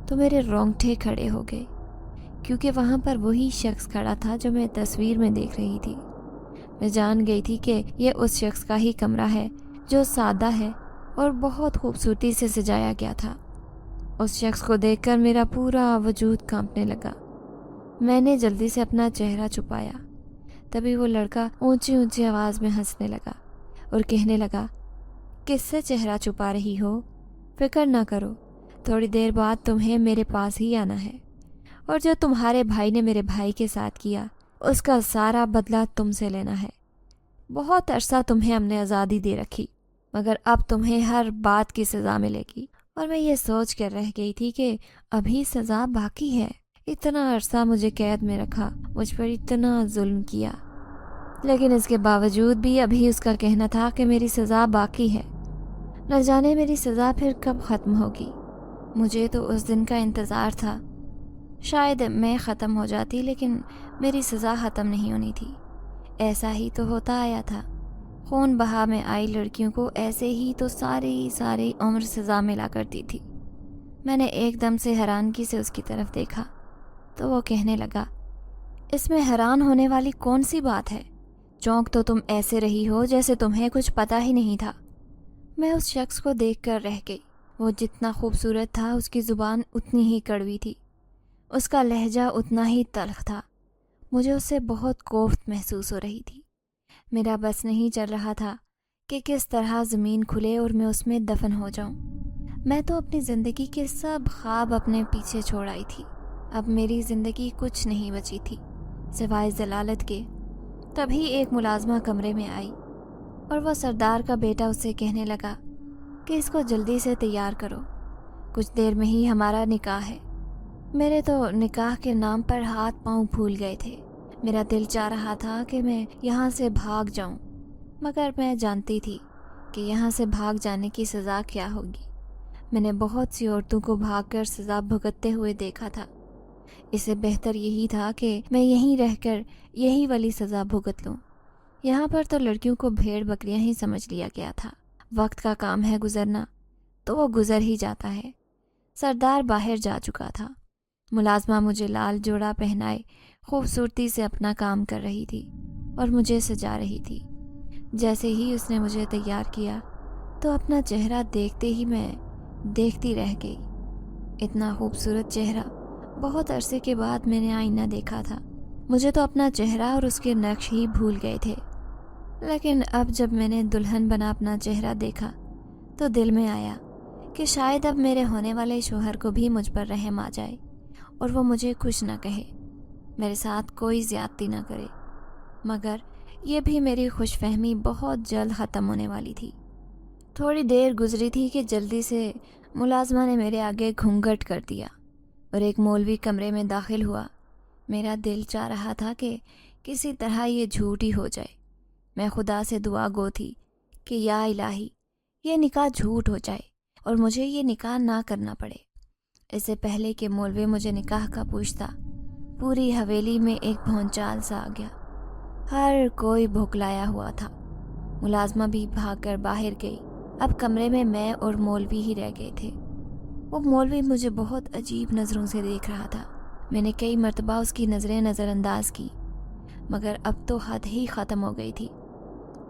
تو میرے رونگٹے کھڑے ہو گئے، کیونکہ وہاں پر وہی شخص کھڑا تھا جو میں تصویر میں دیکھ رہی تھی۔ میں جان گئی تھی کہ یہ اس شخص کا ہی کمرہ ہے جو سادہ ہے اور بہت خوبصورتی سے سجایا گیا تھا۔ اس شخص کو دیکھ کر میرا پورا وجود کانپنے لگا۔ میں نے جلدی سے اپنا چہرہ چھپایا۔ تبھی وہ لڑکا اونچی اونچی آواز میں ہنسنے لگا اور کہنے لگا، کس سے چہرہ چھپا رہی ہو؟ فکر نہ کرو، تھوڑی دیر بعد تمہیں میرے پاس ہی آنا ہے، اور جو تمہارے بھائی نے میرے بھائی کے ساتھ کیا اس کا سارا بدلہ تم سے لینا ہے۔ بہت عرصہ تمہیں ہم نے آزادی دے رکھی، مگر اب تمہیں ہر بات کی سزا ملے گی۔ اور میں یہ سوچ کر رہ گئی تھی کہ ابھی سزا باقی ہے۔ اتنا عرصہ مجھے قید میں رکھا، مجھ پر اتنا ظلم کیا، لیکن اس کے باوجود بھی ابھی اس کا کہنا تھا کہ میری سزا باقی ہے۔ نہ جانے میری سزا پھر کب ختم ہوگی۔ مجھے تو اس دن کا انتظار تھا۔ شاید میں ختم ہو جاتی، لیکن میری سزا ختم نہیں ہونی تھی۔ ایسا ہی تو ہوتا آیا تھا۔ خون بہا میں آئی لڑکیوں کو ایسے ہی تو ساری عمر سزا ملا کرتی تھی۔ میں نے ایک دم سے حیرانگی سے اس کی طرف دیکھا تو وہ کہنے لگا، اس میں حیران ہونے والی کون سی بات ہے؟ چونک تو تم ایسے رہی ہو جیسے تمہیں کچھ پتہ ہی نہیں تھا۔ میں اس شخص کو دیکھ کر رہ گئی۔ وہ جتنا خوبصورت تھا اس کی زبان اتنی ہی کڑوی تھی، اس کا لہجہ اتنا ہی تلخ تھا۔ مجھے اس سے بہت کوفت محسوس ہو رہی تھی۔ میرا بس نہیں چل رہا تھا کہ کس طرح زمین کھلے اور میں اس میں دفن ہو جاؤں۔ میں تو اپنی زندگی کے سب خواب اپنے پیچھے چھوڑ آئی تھی۔ اب میری زندگی کچھ نہیں بچی تھی سوائے ضلالت کے۔ تبھی ایک ملازمہ کمرے میں آئی اور وہ سردار کا بیٹا اس سے کہنے لگا کہ اس کو جلدی سے تیار کرو، کچھ دیر میں ہی ہمارا نکاح ہے۔ میرے تو نکاح کے نام پر ہاتھ پاؤں پھول گئے تھے۔ میرا دل چاہ رہا تھا کہ میں یہاں سے بھاگ جاؤں، مگر میں جانتی تھی کہ یہاں سے بھاگ جانے کی سزا کیا ہوگی۔ میں نے بہت سی عورتوں کو بھاگ کر سزا بھگتتے ہوئے دیکھا تھا۔ اس سے بہتر یہی تھا کہ میں یہیں رہ کر یہی والی سزا بھگت لوں۔ یہاں پر تو لڑکیوں کو بھیڑ بکریاں ہی سمجھ لیا گیا تھا۔ وقت کا کام ہے گزرنا، تو وہ گزر ہی جاتا ہے۔ سردار باہر جا چکا تھا۔ ملازمہ مجھے لال جوڑا پہنائے خوبصورتی سے اپنا کام کر رہی تھی اور مجھے سجا رہی تھی۔ جیسے ہی اس نے مجھے تیار کیا تو اپنا چہرہ دیکھتے ہی میں دیکھتی رہ گئی۔ اتنا خوبصورت چہرہ بہت عرصے کے بعد میں نے آئینہ دیکھا تھا۔ مجھے تو اپنا چہرہ اور اس کے نقش ہی بھول گئے تھے، لیکن اب جب میں نے دلہن بنا اپنا چہرہ دیکھا تو دل میں آیا کہ شاید اب میرے ہونے والے شوہر کو بھی مجھ پر رحم آ جائے اور وہ مجھے خوش نہ کہے، میرے ساتھ کوئی زیادتی نہ کرے۔ مگر یہ بھی میری خوش فہمی بہت جلد ختم ہونے والی تھی۔ تھوڑی دیر گزری تھی کہ جلدی سے ملازمہ نے میرے آگے گھونگھٹ کر دیا اور ایک مولوی کمرے میں داخل ہوا۔ میرا دل چاہ رہا تھا کہ کسی طرح یہ جھوٹ ہی ہو جائے۔ میں خدا سے دعا گو تھی کہ یا الہی یہ نکاح جھوٹ ہو جائے اور مجھے یہ نکاح نہ کرنا پڑے۔ اس سے پہلے کہ مولوی مجھے نکاح کا پوچھتا، پوری حویلی میں ایک بھونچال سا آ گیا۔ ہر کوئی بھوکلایا ہوا تھا۔ ملازمہ بھی بھاگ کر باہر گئی۔ اب کمرے میں اور مولوی ہی رہ گئے تھے۔ وہ مولوی مجھے بہت عجیب نظروں سے دیکھ رہا تھا۔ میں نے کئی مرتبہ اس کی نظریں نظر انداز کی، مگر اب تو حد ہی ختم ہو گئی تھی۔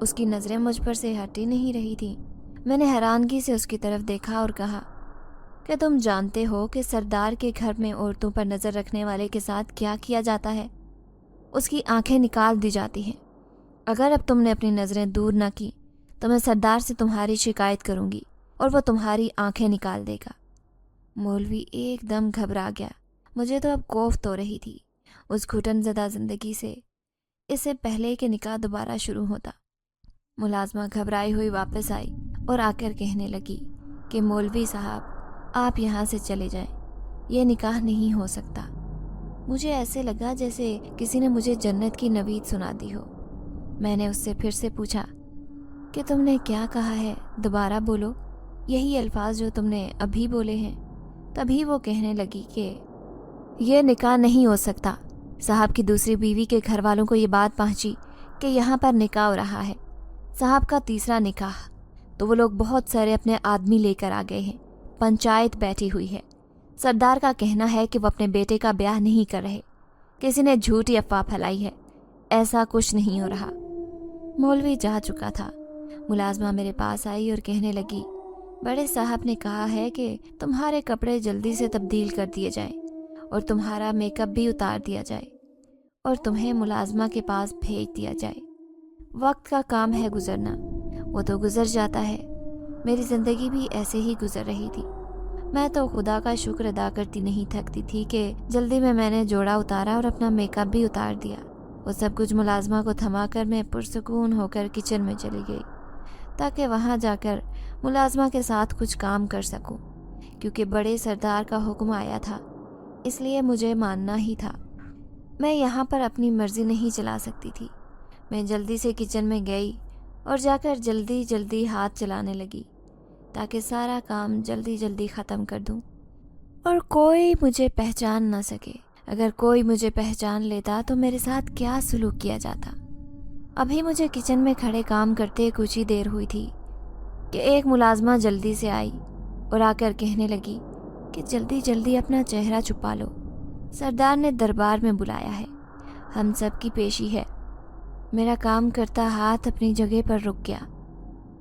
اس کی نظریں مجھ پر سے ہٹ ہی نہیں رہی تھیں۔ میں نے حیرانگی سے اس کی طرف دیکھا اور کہا کہ تم جانتے ہو کہ سردار کے گھر میں عورتوں پر نظر رکھنے والے کے ساتھ کیا کیا جاتا ہے؟ اس کی آنکھیں نکال دی جاتی ہیں۔ اگر اب تم نے اپنی نظریں دور نہ کی تو میں سردار سے تمہاری شکایت کروں گی اور وہ تمہاری آنکھیں نکال دے گا۔ مولوی ایک دم گھبرا گیا۔ مجھے تو اب کوفت ہو رہی تھی اس گھٹن زدہ زندگی سے، اس سے پہلے کہ نکاح دوبارہ شروع ہوتا۔ ملازمہ گھبرائی ہوئی واپس آئی اور آ کر کہنے لگی کہ مولوی صاحب آپ یہاں سے چلے جائیں، یہ نکاح نہیں ہو سکتا۔ مجھے ایسے لگا جیسے کسی نے مجھے جنت کی نوید سنا دی ہو۔ میں نے اس سے پھر سے پوچھا کہ تم نے کیا کہا ہے، دوبارہ بولو، یہی الفاظ جو تم نے ابھی بولے ہیں۔ تبھی وہ کہنے لگی کہ یہ نکاح نہیں ہو سکتا۔ صاحب کی دوسری بیوی کے گھر والوں کو یہ بات پہنچی کہ یہاں پر نکاح ہو رہا ہے، صاحب کا تیسرا نکاح، تو وہ لوگ بہت سارے اپنے آدمی لے کر آ گئے ہیں۔ پنچایت بیٹھی ہوئی ہے۔ سردار کا کہنا ہے کہ وہ اپنے بیٹے کا بیاہ نہیں کر رہے، کسی نے جھوٹی افواہ پھیلائی ہے، ایسا کچھ نہیں ہو رہا۔ مولوی جا چکا تھا۔ ملازمہ میرے پاس آئی اور کہنے لگی بڑے صاحب نے کہا ہے کہ تمہارے کپڑے جلدی سے تبدیل کر دیے جائیں اور تمہارا میک اپ بھی اتار دیا جائے اور تمہیں ملازمہ کے پاس بھیج دیا جائے۔ وقت کا کام ہے گزرنا، وہ تو گزر جاتا ہے۔ میری زندگی بھی ایسے ہی گزر رہی تھی۔ میں تو خدا کا شکر ادا کرتی نہیں تھکتی تھی کہ جلدی میں نے جوڑا اتارا اور اپنا میک اپ بھی اتار دیا۔ وہ سب کچھ ملازمہ کو تھما کر میں پرسکون ہو کر کچن میں چلی گئی تاکہ وہاں جا کر ملازمہ کے ساتھ کچھ کام کر سکوں، کیونکہ بڑے سردار کا حکم آیا تھا، اس لیے مجھے ماننا ہی تھا۔ میں یہاں پر اپنی مرضی نہیں چلا سکتی تھی۔ میں جلدی سے کچن میں گئی اور جا کر جلدی جلدی ہاتھ چلانے لگی تاکہ سارا کام جلدی جلدی ختم کر دوں اور کوئی مجھے پہچان نہ سکے۔ اگر کوئی مجھے پہچان لیتا تو میرے ساتھ کیا سلوک کیا جاتا۔ ابھی مجھے کچن میں کھڑے کام کرتے کچھ ہی دیر ہوئی تھی کہ ایک ملازمہ جلدی سے آئی اور آ کر کہنے لگی کہ جلدی جلدی اپنا چہرہ چھپا لو، سردار نے دربار میں بلایا ہے، ہم سب کی پیشی ہے۔ میرا کام کرتا ہاتھ اپنی جگہ پر رک گیا۔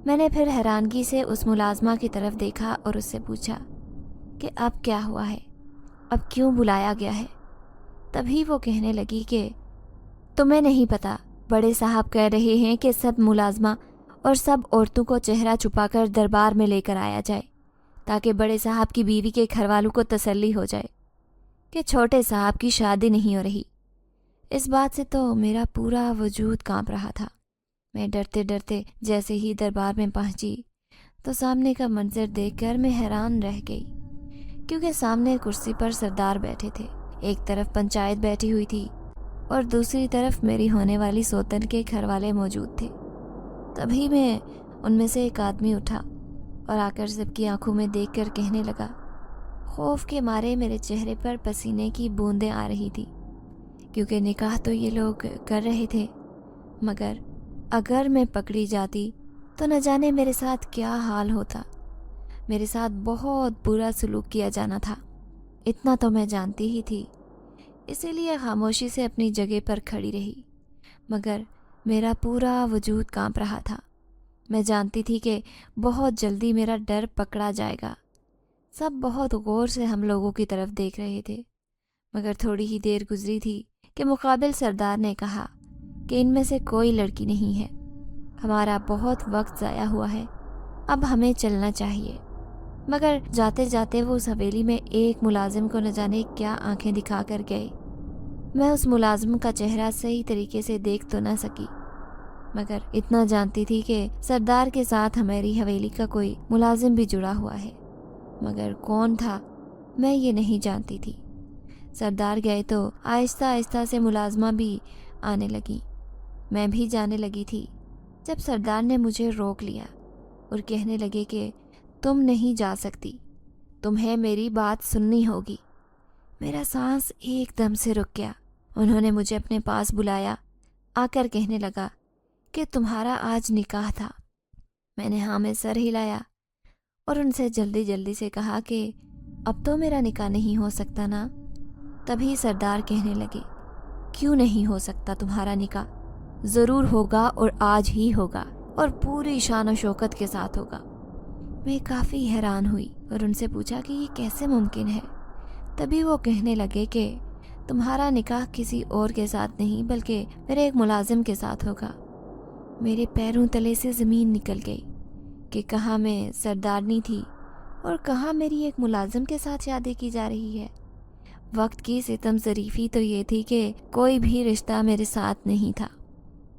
میں نے پھر حیرانگی سے اس ملازمہ کی طرف دیکھا اور اس سے پوچھا کہ اب کیا ہوا ہے، اب کیوں بلایا گیا ہے؟ تبھی وہ کہنے لگی کہ تمہیں نہیں پتا، بڑے صاحب کہہ رہے ہیں کہ سب ملازمہ اور سب عورتوں کو چہرہ چھپا کر دربار میں لے کر آیا جائے تاکہ بڑے صاحب کی بیوی کے گھر والوں کو تسلی ہو جائے کہ چھوٹے صاحب کی شادی نہیں ہو رہی۔ اس بات سے تو میرا پورا وجود کانپ رہا تھا۔ میں ڈرتے ڈرتے جیسے ہی دربار میں پہنچی تو سامنے کا منظر دیکھ کر میں حیران رہ گئی، کیونکہ سامنے کرسی پر سردار بیٹھے تھے، ایک طرف پنچایت بیٹھی ہوئی تھی اور دوسری طرف میری ہونے والی سوتن کے گھر والے موجود تھے۔ تبھی میں ان میں سے ایک آدمی اٹھا اور آ کر سب کی آنکھوں میں دیکھ کر کہنے لگا۔ خوف کے مارے میرے چہرے پر پسینے کی بوندیں آ رہی تھی، کیونکہ نکاح تو یہ لوگ کر رہے تھے، مگر اگر میں پکڑی جاتی تو نہ جانے میرے ساتھ کیا حال ہوتا۔ میرے ساتھ بہت برا سلوک کیا جانا تھا، اتنا تو میں جانتی ہی تھی، اسی لیے خاموشی سے اپنی جگہ پر کھڑی رہی، مگر میرا پورا وجود کانپ رہا تھا۔ میں جانتی تھی کہ بہت جلدی میرا ڈر پکڑا جائے گا۔ سب بہت غور سے ہم لوگوں کی طرف دیکھ رہے تھے، مگر تھوڑی ہی دیر گزری تھی کہ مقابل سردار نے کہا کہ ان میں سے کوئی لڑکی نہیں ہے، ہمارا بہت وقت ضائع ہوا ہے، اب ہمیں چلنا چاہیے۔ مگر جاتے جاتے وہ اس حویلی میں ایک ملازم کو نہ جانے کیا آنکھیں دکھا کر گئے۔ میں اس ملازم کا چہرہ صحیح طریقے سے دیکھ تو نہ سکی، مگر اتنا جانتی تھی کہ سردار کے ساتھ ہماری حویلی کا کوئی ملازم بھی جڑا ہوا ہے، مگر کون تھا میں یہ نہیں جانتی تھی۔ سردار گئے تو آہستہ آہستہ سے ملازمہ بھی آنے لگی، میں بھی جانے لگی تھی، جب سردار نے مجھے روک لیا اور کہنے لگے کہ تم نہیں جا سکتی، تمہیں میری بات سننی ہوگی۔ میرا سانس ایک دم سے رک گیا۔ انہوں نے مجھے اپنے پاس بلایا، آ کر کہنے لگا کہ تمہارا آج نکاح تھا۔ میں نے ہاں میں سر ہلایا اور ان سے جلدی جلدی سے کہا کہ اب تو میرا نکاح نہیں ہو سکتا نا۔ تبھی سردار کہنے لگے، کیوں نہیں ہو سکتا تمہارا نکاح؟ ضرور ہوگا اور آج ہی ہوگا اور پوری شان و شوکت کے ساتھ ہوگا۔ میں کافی حیران ہوئی اور ان سے پوچھا کہ یہ کیسے ممکن ہے؟ تبھی وہ کہنے لگے کہ تمہارا نکاح کسی اور کے ساتھ نہیں بلکہ میرے ایک ملازم کے ساتھ ہوگا۔ میرے پیروں تلے سے زمین نکل گئی کہ کہاں میں سردارنی تھی اور کہاں میری ایک ملازم کے ساتھ شادی کی جا رہی ہے۔ وقت کی ستم ظریفی تو یہ تھی کہ کوئی بھی رشتہ میرے ساتھ نہیں تھا۔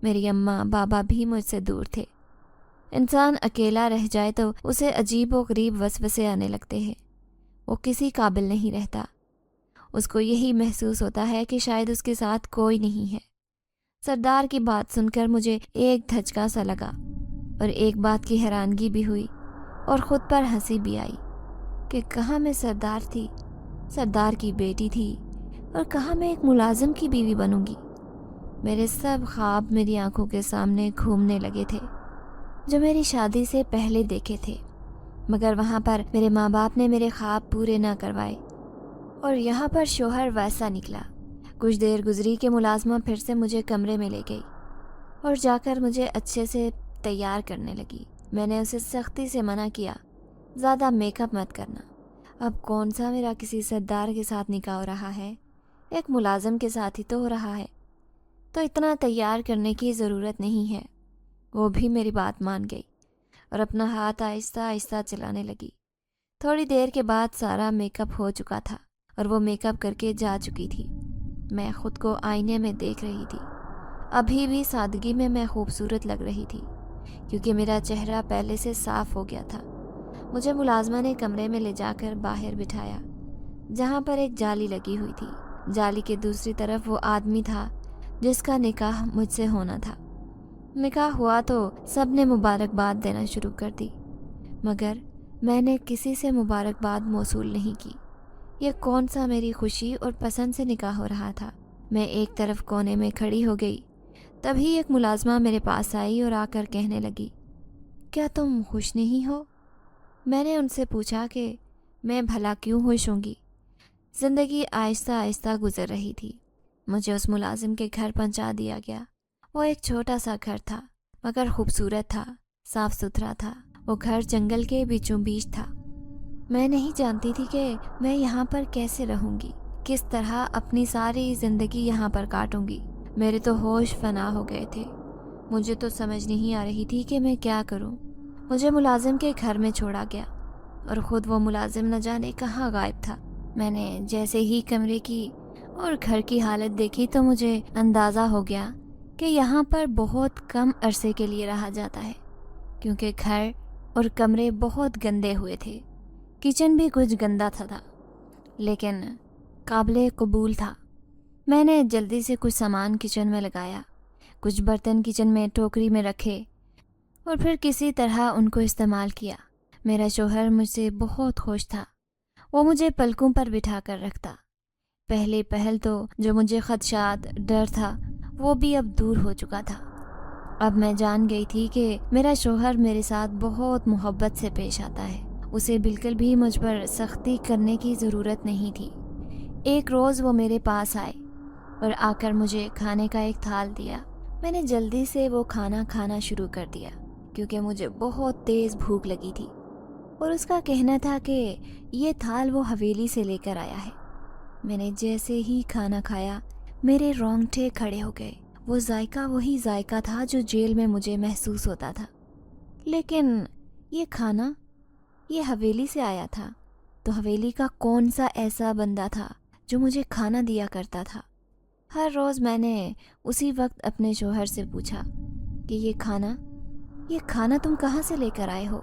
میری اماں بابا بھی مجھ سے دور تھے۔ انسان اکیلا رہ جائے تو اسے عجیب و غریب وسوسے آنے لگتے ہیں۔ وہ کسی قابل نہیں رہتا۔ اس کو یہی محسوس ہوتا ہے کہ شاید اس کے ساتھ کوئی نہیں ہے۔ سردار کی بات سن کر مجھے ایک دھچکا سا لگا اور ایک بات کی حیرانگی بھی ہوئی اور خود پر ہنسی بھی آئی کہ کہاں میں سردار تھی، سردار کی بیٹی تھی، اور کہاں میں ایک ملازم کی بیوی بنوں گی۔ میرے سب خواب میری آنکھوں کے سامنے گھومنے لگے تھے جو میری شادی سے پہلے دیکھے تھے، مگر وہاں پر میرے ماں باپ نے میرے خواب پورے نہ کروائے اور یہاں پر شوہر ویسا نکلا۔ کچھ دیر گزری کہ ملازمہ پھر سے مجھے کمرے میں لے گئی اور جا کر مجھے اچھے سے تیار کرنے لگی۔ میں نے اسے سختی سے منع کیا، زیادہ میک اپ مت کرنا، اب کون سا میرا کسی سردار کے ساتھ نکاح ہو رہا ہے، ایک ملازم کے ساتھ ہی تو ہو رہا ہے، تو اتنا تیار کرنے کی ضرورت نہیں ہے۔ وہ بھی میری بات مان گئی اور اپنا ہاتھ آہستہ آہستہ چلانے لگی۔ تھوڑی دیر کے بعد سارا میک اپ ہو چکا تھا اور وہ میک اپ کر کے جا چکی تھی۔ میں خود کو آئینے میں دیکھ رہی تھی۔ ابھی بھی سادگی میں خوبصورت لگ رہی تھی کیونکہ میرا چہرہ پہلے سے صاف ہو گیا تھا۔ مجھے ملازمہ نے کمرے میں لے جا کر باہر بٹھایا جہاں پر ایک جالی لگی ہوئی تھی۔ جالی کے دوسری طرف وہ آدمی تھا جس کا نکاح مجھ سے ہونا تھا۔ نکاح ہوا تو سب نے مبارکباد دینا شروع کر دی، مگر میں نے کسی سے مبارکباد موصول نہیں کی۔ یہ کون سا میری خوشی اور پسند سے نکاح ہو رہا تھا۔ میں ایک طرف کونے میں کھڑی ہو گئی، تبھی ایک ملازمہ میرے پاس آئی اور آ کر کہنے لگی، کیا تم خوش نہیں ہو؟ میں نے ان سے پوچھا کہ میں بھلا کیوں خوش ہوں گی؟ زندگی آہستہ آہستہ گزر رہی تھی۔ مجھے اس ملازم کے گھر پہنچا دیا گیا۔ وہ ایک چھوٹا سا گھر تھا مگر خوبصورت تھا، صاف ستھرا تھا۔ وہ گھر جنگل کے بیچوں بیچ تھا۔ میں نہیں جانتی تھی کہ میں یہاں پر کیسے رہوں گی، کس طرح اپنی ساری زندگی یہاں پر کاٹوں گی۔ میرے تو ہوش فنا ہو گئے تھے۔ مجھے تو سمجھ نہیں آ رہی تھی کہ میں کیا کروں۔ مجھے ملازم کے گھر میں چھوڑا گیا اور خود وہ ملازم نہ جانے کہاں غائب تھا۔ میں نے جیسے ہی کمرے کی اور گھر کی حالت دیکھی تو مجھے اندازہ ہو گیا کہ یہاں پر بہت کم عرصے کے لیے رہا جاتا ہے، کیونکہ گھر اور کمرے بہت گندے ہوئے تھے۔ کچن بھی کچھ گندا تھا لیکن قابل قبول تھا۔ میں نے جلدی سے کچھ سامان کچن میں لگایا، کچھ برتن کچن میں ٹوکری میں رکھے اور پھر کسی طرح ان کو استعمال کیا۔ میرا شوہر مجھ سے بہت خوش تھا۔ وہ مجھے پلکوں پر بٹھا کر رکھتا۔ پہلے پہل تو جو مجھے خدشات، ڈر تھا، وہ بھی اب دور ہو چکا تھا۔ اب میں جان گئی تھی کہ میرا شوہر میرے ساتھ بہت محبت سے پیش آتا ہے۔ اسے بالکل بھی مجھ پر سختی کرنے کی ضرورت نہیں تھی۔ ایک روز وہ میرے پاس آئے اور آ کر مجھے کھانے کا ایک تھال دیا۔ میں نے جلدی سے وہ کھانا کھانا شروع کر دیا کیونکہ مجھے بہت تیز بھوک لگی تھی، اور اس کا کہنا تھا کہ یہ تھال وہ حویلی سے لے کر آیا ہے۔ میں نے جیسے ہی کھانا کھایا میرے رونگٹے کھڑے ہو گئے۔ وہ ذائقہ وہی ذائقہ تھا جو جیل میں مجھے محسوس ہوتا تھا، لیکن یہ کھانا یہ حویلی سے آیا تھا، تو حویلی کا کون سا ایسا بندہ تھا جو مجھے کھانا دیا کرتا تھا؟ ہر روز میں نے اسی وقت اپنے شوہر سے پوچھا کہ یہ کھانا تم کہاں سے لے کر آئے ہو؟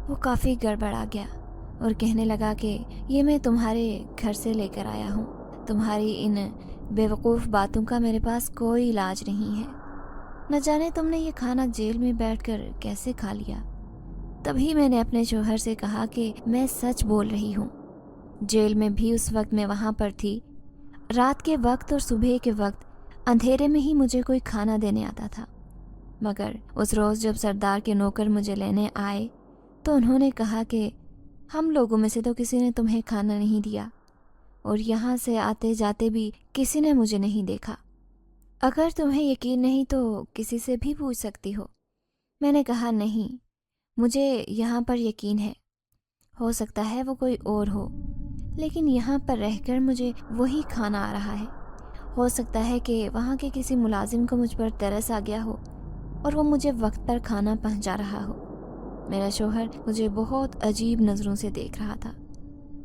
وہ کافی گڑبڑا گیا اور کہنے لگا کہ یہ میں تمہارے گھر سے لے کر آیا ہوں۔ تمہاری ان بیوقوف باتوں کا میرے پاس کوئی علاج نہیں ہے۔ نہ جانے تم نے یہ کھانا جیل میں بیٹھ کر کیسے کھا لیا۔ تبھی میں نے اپنے شوہر سے کہا کہ میں سچ بول رہی ہوں۔ جیل میں بھی اس وقت میں وہاں پر تھی۔ رات کے وقت اور صبح کے وقت اندھیرے میں ہی مجھے کوئی کھانا دینے آتا تھا، مگر اس روز جب سردار کے نوکر مجھے لینے آئے تو انہوں نے کہا کہ ہم لوگوں میں سے تو کسی نے تمہیں کھانا نہیں دیا، اور یہاں سے آتے جاتے بھی کسی نے مجھے نہیں دیکھا۔ اگر تمہیں یقین نہیں تو کسی سے بھی پوچھ سکتی ہو۔ میں نے کہا نہیں، مجھے یہاں پر یقین ہے، ہو سکتا ہے وہ کوئی اور ہو، لیکن یہاں پر رہ کر مجھے وہی کھانا آ رہا ہے۔ ہو سکتا ہے کہ وہاں کے کسی ملازم کو مجھ پر ترس آ گیا ہو اور وہ مجھے وقت پر کھانا پہنچا رہا ہو۔ میرا شوہر مجھے بہت عجیب نظروں سے دیکھ رہا تھا۔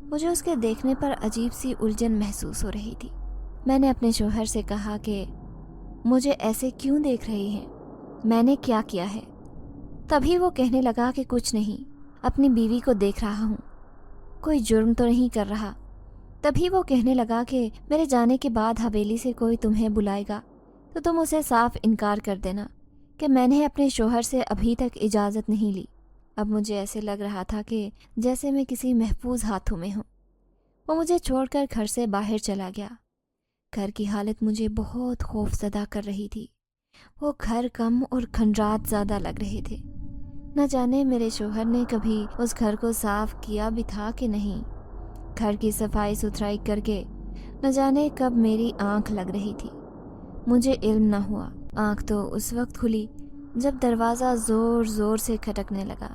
مجھے اس کے دیکھنے پر عجیب سی الجھن محسوس ہو رہی تھی۔ میں نے اپنے شوہر سے کہا کہ مجھے ایسے کیوں دیکھ رہی ہیں؟ میں نے کیا کیا ہے؟ تبھی وہ کہنے لگا کہ کچھ نہیں، اپنی بیوی کو دیکھ رہا ہوں، کوئی جرم تو نہیں کر رہا۔ تبھی وہ کہنے لگا کہ میرے جانے کے بعد حویلی سے کوئی تمہیں بلائے گا تو تم اسے صاف انکار کر دینا کہ میں نے اپنے شوہر سے ابھی تک اجازت نہیں لی۔ اب مجھے ایسے لگ رہا تھا کہ جیسے میں کسی محفوظ ہاتھوں میں ہوں۔ وہ مجھے چھوڑ کر گھر سے باہر چلا گیا۔ گھر کی حالت مجھے بہت خوف زدہ کر رہی تھی۔ وہ گھر کم اور کھنڈرات زیادہ لگ رہے تھے۔ نہ جانے میرے شوہر نے کبھی اس گھر کو صاف کیا بھی تھا کہ نہیں۔ گھر کی صفائی ستھرائی کر کے نہ جانے کب میری آنکھ لگ رہی تھی۔ مجھے علم نہ ہوا۔ آنکھ تو اس وقت کھلی جب دروازہ زور زور سے کھٹکنے لگا۔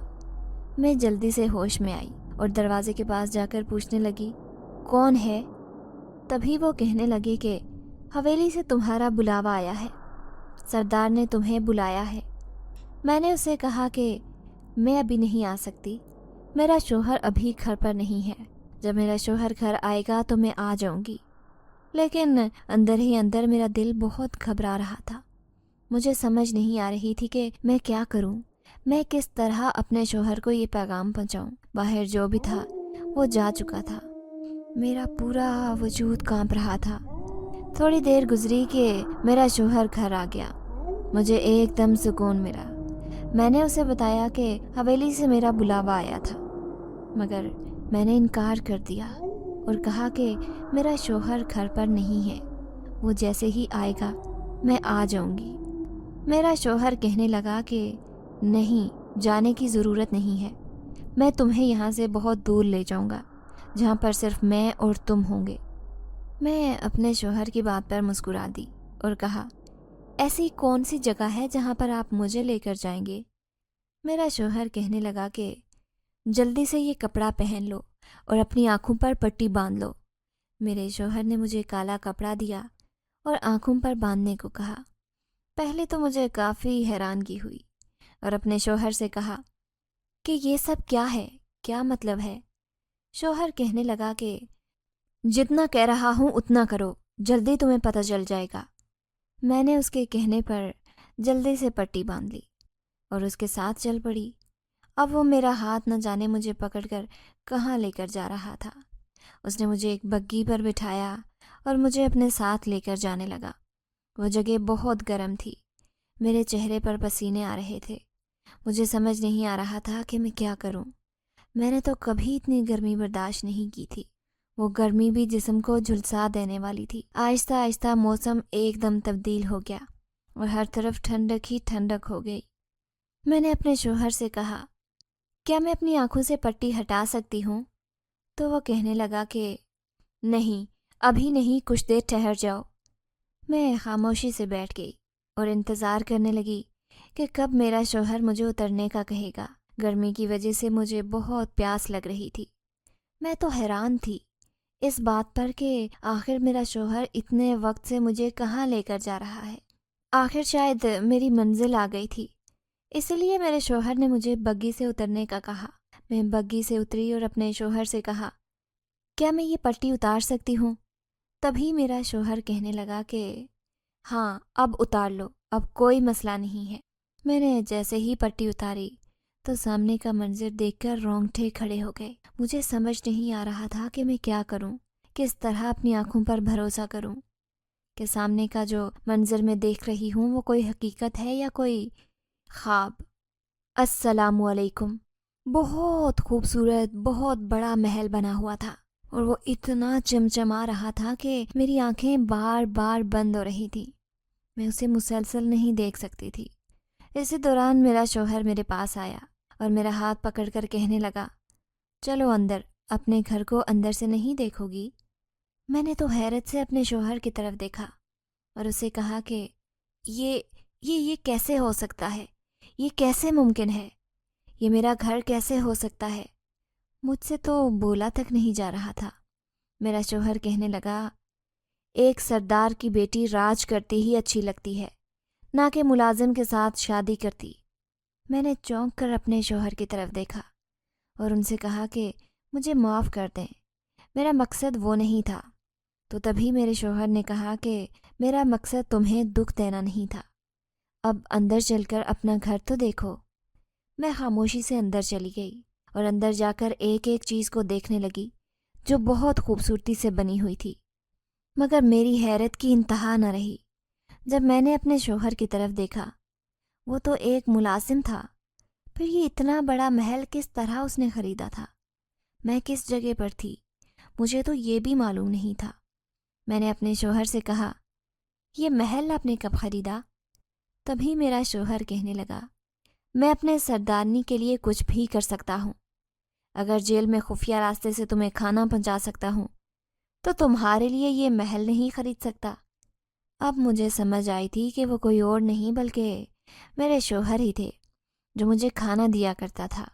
میں جلدی سے ہوش میں آئی اور دروازے کے پاس جا کر پوچھنے لگی، کون ہے؟ تبھی وہ کہنے لگے کہ حویلی سے تمہارا بلاوا آیا ہے، سردار نے تمہیں بلایا ہے۔ میں نے اسے کہا کہ میں ابھی نہیں آ سکتی، میرا شوہر ابھی گھر پر نہیں ہے، جب میرا شوہر گھر آئے گا تو میں آ جاؤں گی۔ لیکن اندر ہی اندر میرا دل بہت گھبرا رہا تھا۔ مجھے سمجھ نہیں آ رہی تھی کہ میں کیا کروں، میں کس طرح اپنے شوہر کو یہ پیغام پہنچاؤں۔ باہر جو بھی تھا وہ جا چکا تھا، میرا پورا وجود کانپ رہا تھا۔ تھوڑی دیر گزری کہ میرا شوہر گھر آ گیا۔ مجھے ایک دم سکون ملا۔ میں نے اسے بتایا کہ حویلی سے میرا بلاوا آیا تھا، مگر میں نے انکار کر دیا اور کہا کہ میرا شوہر گھر پر نہیں ہے، وہ جیسے ہی آئے گا میں آ جاؤں گی۔ میرا شوہر کہنے لگا کہ نہیں، جانے کی ضرورت نہیں ہے، میں تمہیں یہاں سے بہت دور لے جاؤں گا جہاں پر صرف میں اور تم ہوں گے۔ میں اپنے شوہر کی بات پر مسکرا دی اور کہا، ایسی کون سی جگہ ہے جہاں پر آپ مجھے لے کر جائیں گے؟ میرا شوہر کہنے لگا کہ جلدی سے یہ کپڑا پہن لو اور اپنی آنکھوں پر پٹی باندھ لو۔ میرے شوہر نے مجھے کالا کپڑا دیا اور آنکھوں پر باندھنے کو کہا۔ پہلے تو مجھے کافی حیرانگی ہوئی اور اپنے شوہر سے کہا کہ یہ سب کیا ہے، کیا مطلب ہے؟ شوہر کہنے لگا کہ جتنا کہہ رہا ہوں اتنا کرو، جلدی تمہیں پتہ چل جائے گا۔ میں نے اس کے کہنے پر جلدی سے پٹی باندھ لی اور اس کے ساتھ چل پڑی۔ اب وہ میرا ہاتھ نہ جانے مجھے پکڑ کر کہاں لے کر جا رہا تھا۔ اس نے مجھے ایک بگی پر بٹھایا اور مجھے اپنے ساتھ لے کر جانے لگا۔ وہ جگہ بہت گرم تھی، میرے چہرے پر پسینے آ رہے تھے۔ مجھے سمجھ نہیں آ رہا تھا کہ میں کیا کروں۔ میں نے تو کبھی اتنی گرمی برداشت نہیں کی تھی۔ وہ گرمی بھی جسم کو جھلسا دینے والی تھی۔ آہستہ آہستہ موسم ایک دم تبدیل ہو گیا اور ہر طرف ٹھنڈک ہی ٹھنڈک ہو گئی۔ میں نے اپنے شوہر سے کہا، کیا میں اپنی آنکھوں سے پٹی ہٹا سکتی ہوں؟ تو وہ کہنے لگا کہ نہیں، ابھی نہیں، کچھ دیر ٹھہر جاؤ۔ میں خاموشی سے بیٹھ گئی اور انتظار کرنے لگی کہ کب میرا شوہر مجھے اترنے کا کہے گا۔ گرمی کی وجہ سے مجھے بہت پیاس لگ رہی تھی۔ میں تو حیران تھی اس بات پر کہ آخر میرا شوہر اتنے وقت سے مجھے کہاں لے کر جا رہا ہے۔ آخر شاید میری منزل آ گئی تھی، اس لیے میرے شوہر نے مجھے بگی سے اترنے کا کہا۔ میں بگی سے اتری اور اپنے شوہر سے کہا، کیا میں یہ پٹی اتار سکتی ہوں؟ تبھی میرا شوہر کہنے لگا کہ ہاں، اب اتار لو، اب کوئی مسئلہ نہیں ہے۔ میں نے جیسے ہی پٹی اتاری تو سامنے کا منظر دیکھ کر رونگٹے کھڑے ہو گئے۔ مجھے سمجھ نہیں آ رہا تھا کہ میں کیا کروں، کس طرح اپنی آنکھوں پر بھروسہ کروں کہ سامنے کا جو منظر میں دیکھ رہی ہوں وہ کوئی حقیقت ہے یا کوئی خواب۔ السلام علیکم۔ بہت خوبصورت، بہت بڑا محل بنا ہوا تھا اور وہ اتنا چمچما رہا تھا کہ میری آنکھیں بار بار بند ہو رہی تھی۔ میں اسے مسلسل نہیں دیکھ سکتی تھی۔ اسی دوران میرا شوہر میرے پاس آیا اور میرا ہاتھ پکڑ کر کہنے لگا، چلو اندر، اپنے گھر کو اندر سے نہیں دیکھو گی؟ میں نے تو حیرت سے اپنے شوہر کی طرف دیکھا اور اسے کہا کہ یہ کیسے ہو سکتا ہے؟ یہ کیسے ممکن ہے؟ یہ میرا گھر کیسے ہو سکتا ہے؟ مجھ سے تو بولا تک نہیں جا رہا تھا۔ میرا شوہر کہنے لگا، ایک سردار کی بیٹی راج کرتی ہی اچھی لگتی ہے، نہ کہ ملازم کے ساتھ شادی کرتی۔ میں نے چونک کر اپنے شوہر کی طرف دیکھا اور ان سے کہا کہ مجھے معاف کر دیں، میرا مقصد وہ نہیں تھا۔ تو تبھی میرے شوہر نے کہا کہ میرا مقصد تمہیں دکھ دینا نہیں تھا، اب اندر چل کر اپنا گھر تو دیکھو۔ میں خاموشی سے اندر چلی گئی اور اندر جا کر ایک ایک چیز کو دیکھنے لگی جو بہت خوبصورتی سے بنی ہوئی تھی، مگر میری حیرت کی انتہا نہ رہی جب میں نے اپنے شوہر کی طرف دیکھا۔ وہ تو ایک ملازم تھا، پھر یہ اتنا بڑا محل کس طرح اس نے خریدا تھا؟ میں کس جگہ پر تھی؟ مجھے تو یہ بھی معلوم نہیں تھا۔ میں نے اپنے شوہر سے کہا، یہ محل آپ نے کب خریدا؟ تبھی میرا شوہر کہنے لگا، میں اپنے سردارنی کے لیے کچھ بھی کر سکتا ہوں۔ اگر جیل میں خفیہ راستے سے تمہیں کھانا پہنچا سکتا ہوں تو تمہارے لیے یہ محل نہیں خرید سکتا۔ اب مجھے سمجھ آئی تھی کہ وہ کوئی اور نہیں بلکہ میرے شوہر ہی تھے جو مجھے کھانا دیا کرتا تھا۔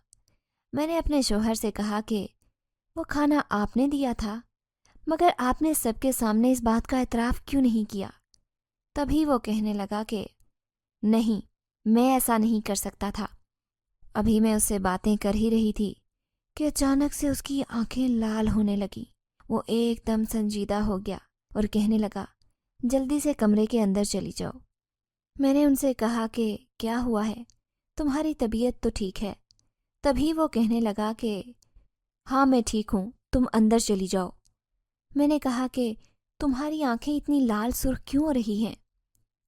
میں نے اپنے شوہر سے کہا کہ وہ کھانا آپ نے دیا تھا، مگر آپ نے سب کے سامنے اس بات کا اعتراف کیوں نہیں کیا؟ تبھی وہ کہنے لگا کہ نہیں، میں ایسا نہیں کر سکتا تھا۔ ابھی میں اس سے باتیں کر ہی رہی تھی کہ اچانک سے اس کی آنکھیں لال ہونے لگیں۔ وہ ایک دم سنجیدہ ہو گیا اور کہنے لگا، جلدی سے کمرے کے اندر چلی جاؤ۔ میں نے ان سے کہا کہ کیا ہوا ہے؟ تمہاری طبیعت تو ٹھیک ہے؟ تبھی وہ کہنے لگا کہ ہاں میں ٹھیک ہوں، تم اندر چلی جاؤ۔ میں نے کہا کہ تمہاری آنکھیں اتنی لال سرخ کیوں ہو رہی ہیں؟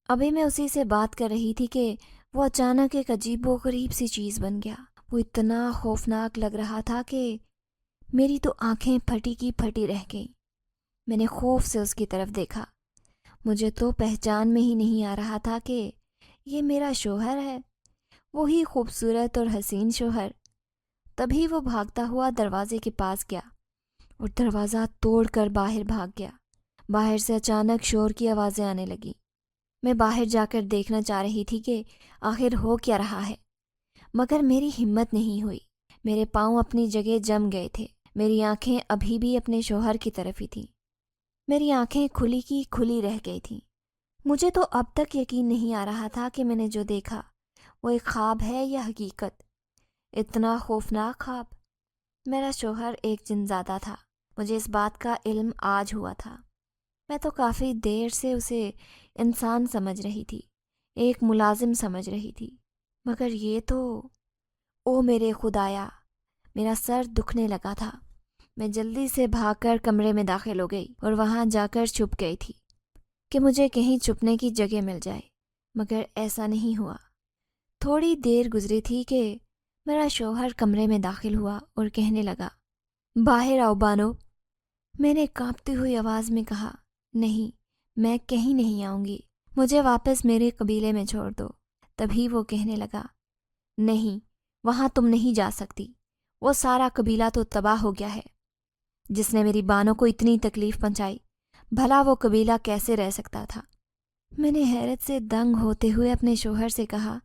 ابھی میں اسی سے بات کر رہی تھی کہ وہ اچانک ایک عجیب و غریب سی چیز بن گیا۔ وہ اتنا خوفناک لگ رہا تھا کہ میری تو آنکھیں پھٹی کی پھٹی رہ گئیں۔ میں نے خوف سے اس کی طرف دیکھا۔ مجھے تو پہچان میں ہی نہیں آ رہا تھا کہ یہ میرا شوہر ہے، وہی خوبصورت اور حسین شوہر۔ تبھی وہ بھاگتا ہوا دروازے کے پاس گیا اور دروازہ توڑ کر باہر بھاگ گیا۔ باہر سے اچانک شور کی آوازیں آنے لگیں۔ میں باہر جا کر دیکھنا چاہ رہی تھی کہ آخر ہو کیا رہا ہے، مگر میری ہمت نہیں ہوئی۔ میرے پاؤں اپنی جگہ جم گئے تھے، میری آنکھیں ابھی بھی اپنے شوہر کی طرف ہی تھیں۔ میری آنکھیں کھلی کی کھلی رہ گئی تھیں۔ مجھے تو اب تک یقین نہیں آ رہا تھا کہ میں نے جو دیکھا وہ ایک خواب ہے یا حقیقت۔ اتنا خوفناک خواب۔ میرا شوہر ایک جن زادہ تھا، مجھے اس بات کا علم آج ہوا تھا۔ میں تو کافی دیر سے اسے انسان سمجھ رہی تھی، ایک ملازم سمجھ رہی تھی، مگر یہ تو او میرے خدایا! میرا سر دکھنے لگا تھا۔ میں جلدی سے بھاگ کر کمرے میں داخل ہو گئی اور وہاں جا کر چھپ گئی تھی کہ مجھے کہیں چھپنے کی جگہ مل جائے، مگر ایسا نہیں ہوا۔ تھوڑی دیر گزری تھی کہ میرا شوہر کمرے میں داخل ہوا اور کہنے لگا، باہر آؤ بانو۔ میں نے کانپتی ہوئی آواز میں کہا، نہیں، میں کہیں نہیں آؤں گی، مجھے واپس میرے قبیلے میں چھوڑ دو۔ تبھی وہ کہنے لگا، نہیں، وہاں تم نہیں جا سکتی، وہ سارا قبیلہ تو تباہ ہو گیا ہے۔ جس نے میری بانو کو اتنی تکلیف پہنچائی، بھلا وہ قبیلہ کیسے رہ سکتا تھا؟ میں نے حیرت سے دنگ ہوتے ہوئے اپنے شوہر سے کہا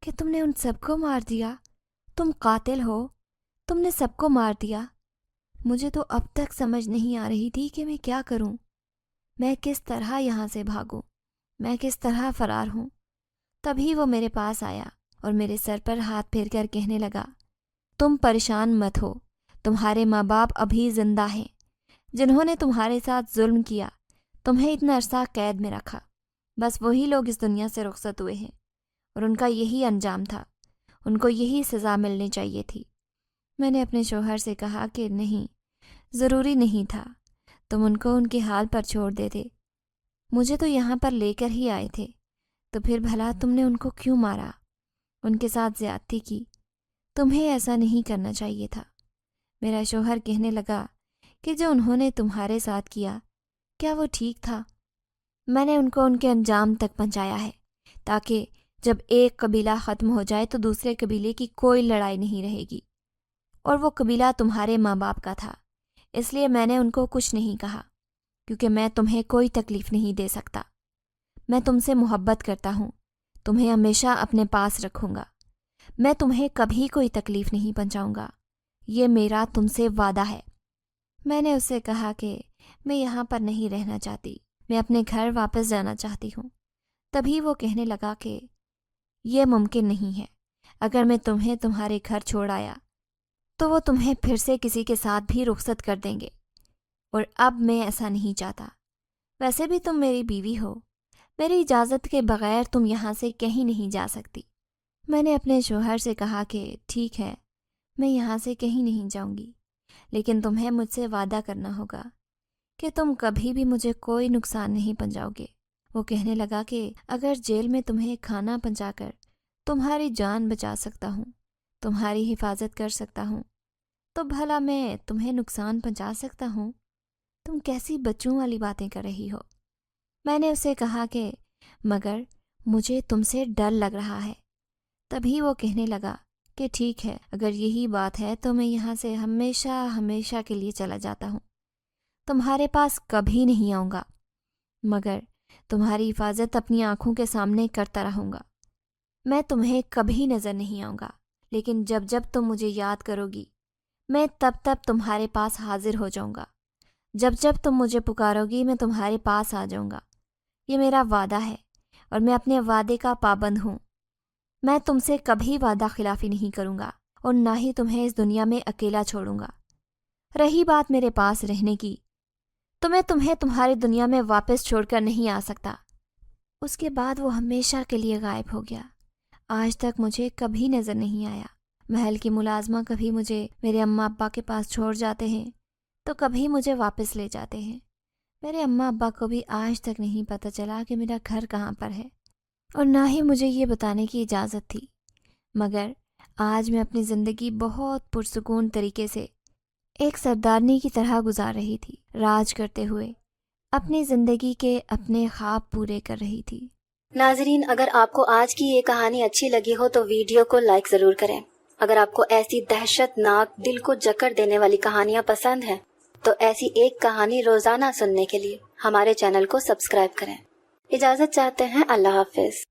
کہ تم نے ان سب کو مار دیا، تم قاتل ہو، تم نے سب کو مار دیا۔ مجھے تو اب تک سمجھ نہیں آ رہی تھی کہ میں کیا کروں، میں کس طرح یہاں سے بھاگوں، میں کس طرح فرار ہوں۔ تبھی وہ میرے پاس آیا اور میرے سر پر ہاتھ پھیر کر کہنے لگا، تم پریشان مت ہو، تمہارے ماں باپ ابھی زندہ ہیں، جنہوں نے تمہارے ساتھ ظلم کیا، تمہیں اتنا عرصہ قید میں رکھا، بس وہی لوگ اس دنیا سے رخصت ہوئے ہیں، اور ان کا یہی انجام تھا، ان کو یہی سزا ملنی چاہیے تھی۔ میں نے اپنے شوہر سے کہا کہ نہیں، ضروری نہیں تھا، تم ان کو ان کے حال پر چھوڑ دیتے، مجھے تو یہاں پر لے کر ہی آئے تھے، تو پھر بھلا تم نے ان کو کیوں مارا، ان کے ساتھ زیادتی کی؟ تمہیں ایسا نہیں کرنا چاہیے تھا۔ میرا شوہر کہنے لگا کہ جو انہوں نے تمہارے ساتھ کیا، کیا وہ ٹھیک تھا؟ میں نے ان کو ان کے انجام تک پہنچایا ہے، تاکہ جب ایک قبیلہ ختم ہو جائے تو دوسرے قبیلے کی کوئی لڑائی نہیں رہے گی، اور وہ قبیلہ تمہارے ماں باپ کا تھا، اس لیے میں نے ان کو کچھ نہیں کہا۔ کیونکہ میں تمہیں کوئی تکلیف نہیں دے سکتا۔ میں تم سے محبت کرتا ہوں، تمہیں ہمیشہ اپنے پاس رکھوں گا۔ میں تمہیں کبھی کوئی تکلیف نہیں پہنچاؤں گا، یہ میرا تم سے وعدہ ہے۔ میں نے اسے کہا کہ میں یہاں پر نہیں رہنا چاہتی، میں اپنے گھر واپس جانا چاہتی ہوں۔ تبھی وہ کہنے لگا کہ یہ ممکن نہیں ہے، اگر میں تمہیں تمہارے گھر چھوڑ آیا تو وہ تمہیں پھر سے کسی کے ساتھ بھی رخصت کر دیں گے، اور اب میں ایسا نہیں چاہتا۔ ویسے بھی تم میری بیوی ہو، میری اجازت کے بغیر تم یہاں سے کہیں نہیں جا سکتی۔ میں نے اپنے شوہر سے کہا کہ ٹھیک ہے، میں یہاں سے کہیں نہیں جاؤں گی، لیکن تمہیں مجھ سے وعدہ کرنا ہوگا کہ تم کبھی بھی مجھے کوئی نقصان نہیں پہنچاؤ گے۔ وہ کہنے لگا کہ اگر جیل میں تمہیں کھانا پہنچا کر تمہاری جان بچا سکتا ہوں، تمہاری حفاظت کر سکتا ہوں، تو بھلا میں تمہیں نقصان پہنچا سکتا ہوں؟ تم کیسی بچوں والی باتیں کر رہی ہو۔ میں نے اسے کہا کہ مگر مجھے تم سے ڈر لگ رہا ہے۔ تبھی وہ کہنے لگا کہ ٹھیک ہے، اگر یہی بات ہے تو میں یہاں سے ہمیشہ ہمیشہ کے لیے چلا جاتا ہوں، تمہارے پاس کبھی نہیں آؤں گا، مگر تمہاری حفاظت اپنی آنکھوں کے سامنے کرتا رہوں گا۔ میں تمہیں کبھی نظر نہیں آؤں گا، لیکن جب جب تم مجھے یاد کرو گی میں تب تب تمہارے پاس حاضر ہو جاؤں گا۔ جب جب تم مجھے پکارو گی میں تمہارے پاس آ جاؤں گا۔ یہ میرا وعدہ ہے اور میں اپنے وعدے کا پابند ہوں۔ میں تم سے کبھی وعدہ خلافی نہیں کروں گا اور نہ ہی تمہیں اس دنیا میں اکیلا چھوڑوں گا۔ رہی بات میرے پاس رہنے کی، تو میں تمہیں تمہاری دنیا میں واپس چھوڑ کر نہیں آ سکتا۔ اس کے بعد وہ ہمیشہ کے لیے غائب ہو گیا۔ آج تک مجھے کبھی نظر نہیں آیا۔ محل کی ملازمہ کبھی مجھے میرے اماں ابا کے پاس چھوڑ جاتے ہیں تو کبھی مجھے واپس لے جاتے ہیں۔ میرے اماں ابا کو بھی آج تک نہیں پتہ چلا کہ میرا گھر کہاں پر ہے، اور نہ ہی مجھے یہ بتانے کی اجازت تھی۔ مگر آج میں اپنی زندگی بہت پرسکون طریقے سے ایک سردارنی کی طرح گزار رہی تھی، راج کرتے ہوئے اپنی زندگی کے اپنے خواب پورے کر رہی تھی۔ ناظرین، اگر آپ کو آج کی یہ کہانی اچھی لگی ہو تو ویڈیو کو لائک ضرور کریں۔ اگر آپ کو ایسی دہشت ناک دل کو جکڑ دینے والی کہانیاں پسند ہیں تو ایسی ایک کہانی روزانہ سننے کے لیے ہمارے چینل کو سبسکرائب کریں۔ اجازت چاہتے ہیں، اللہ حافظ۔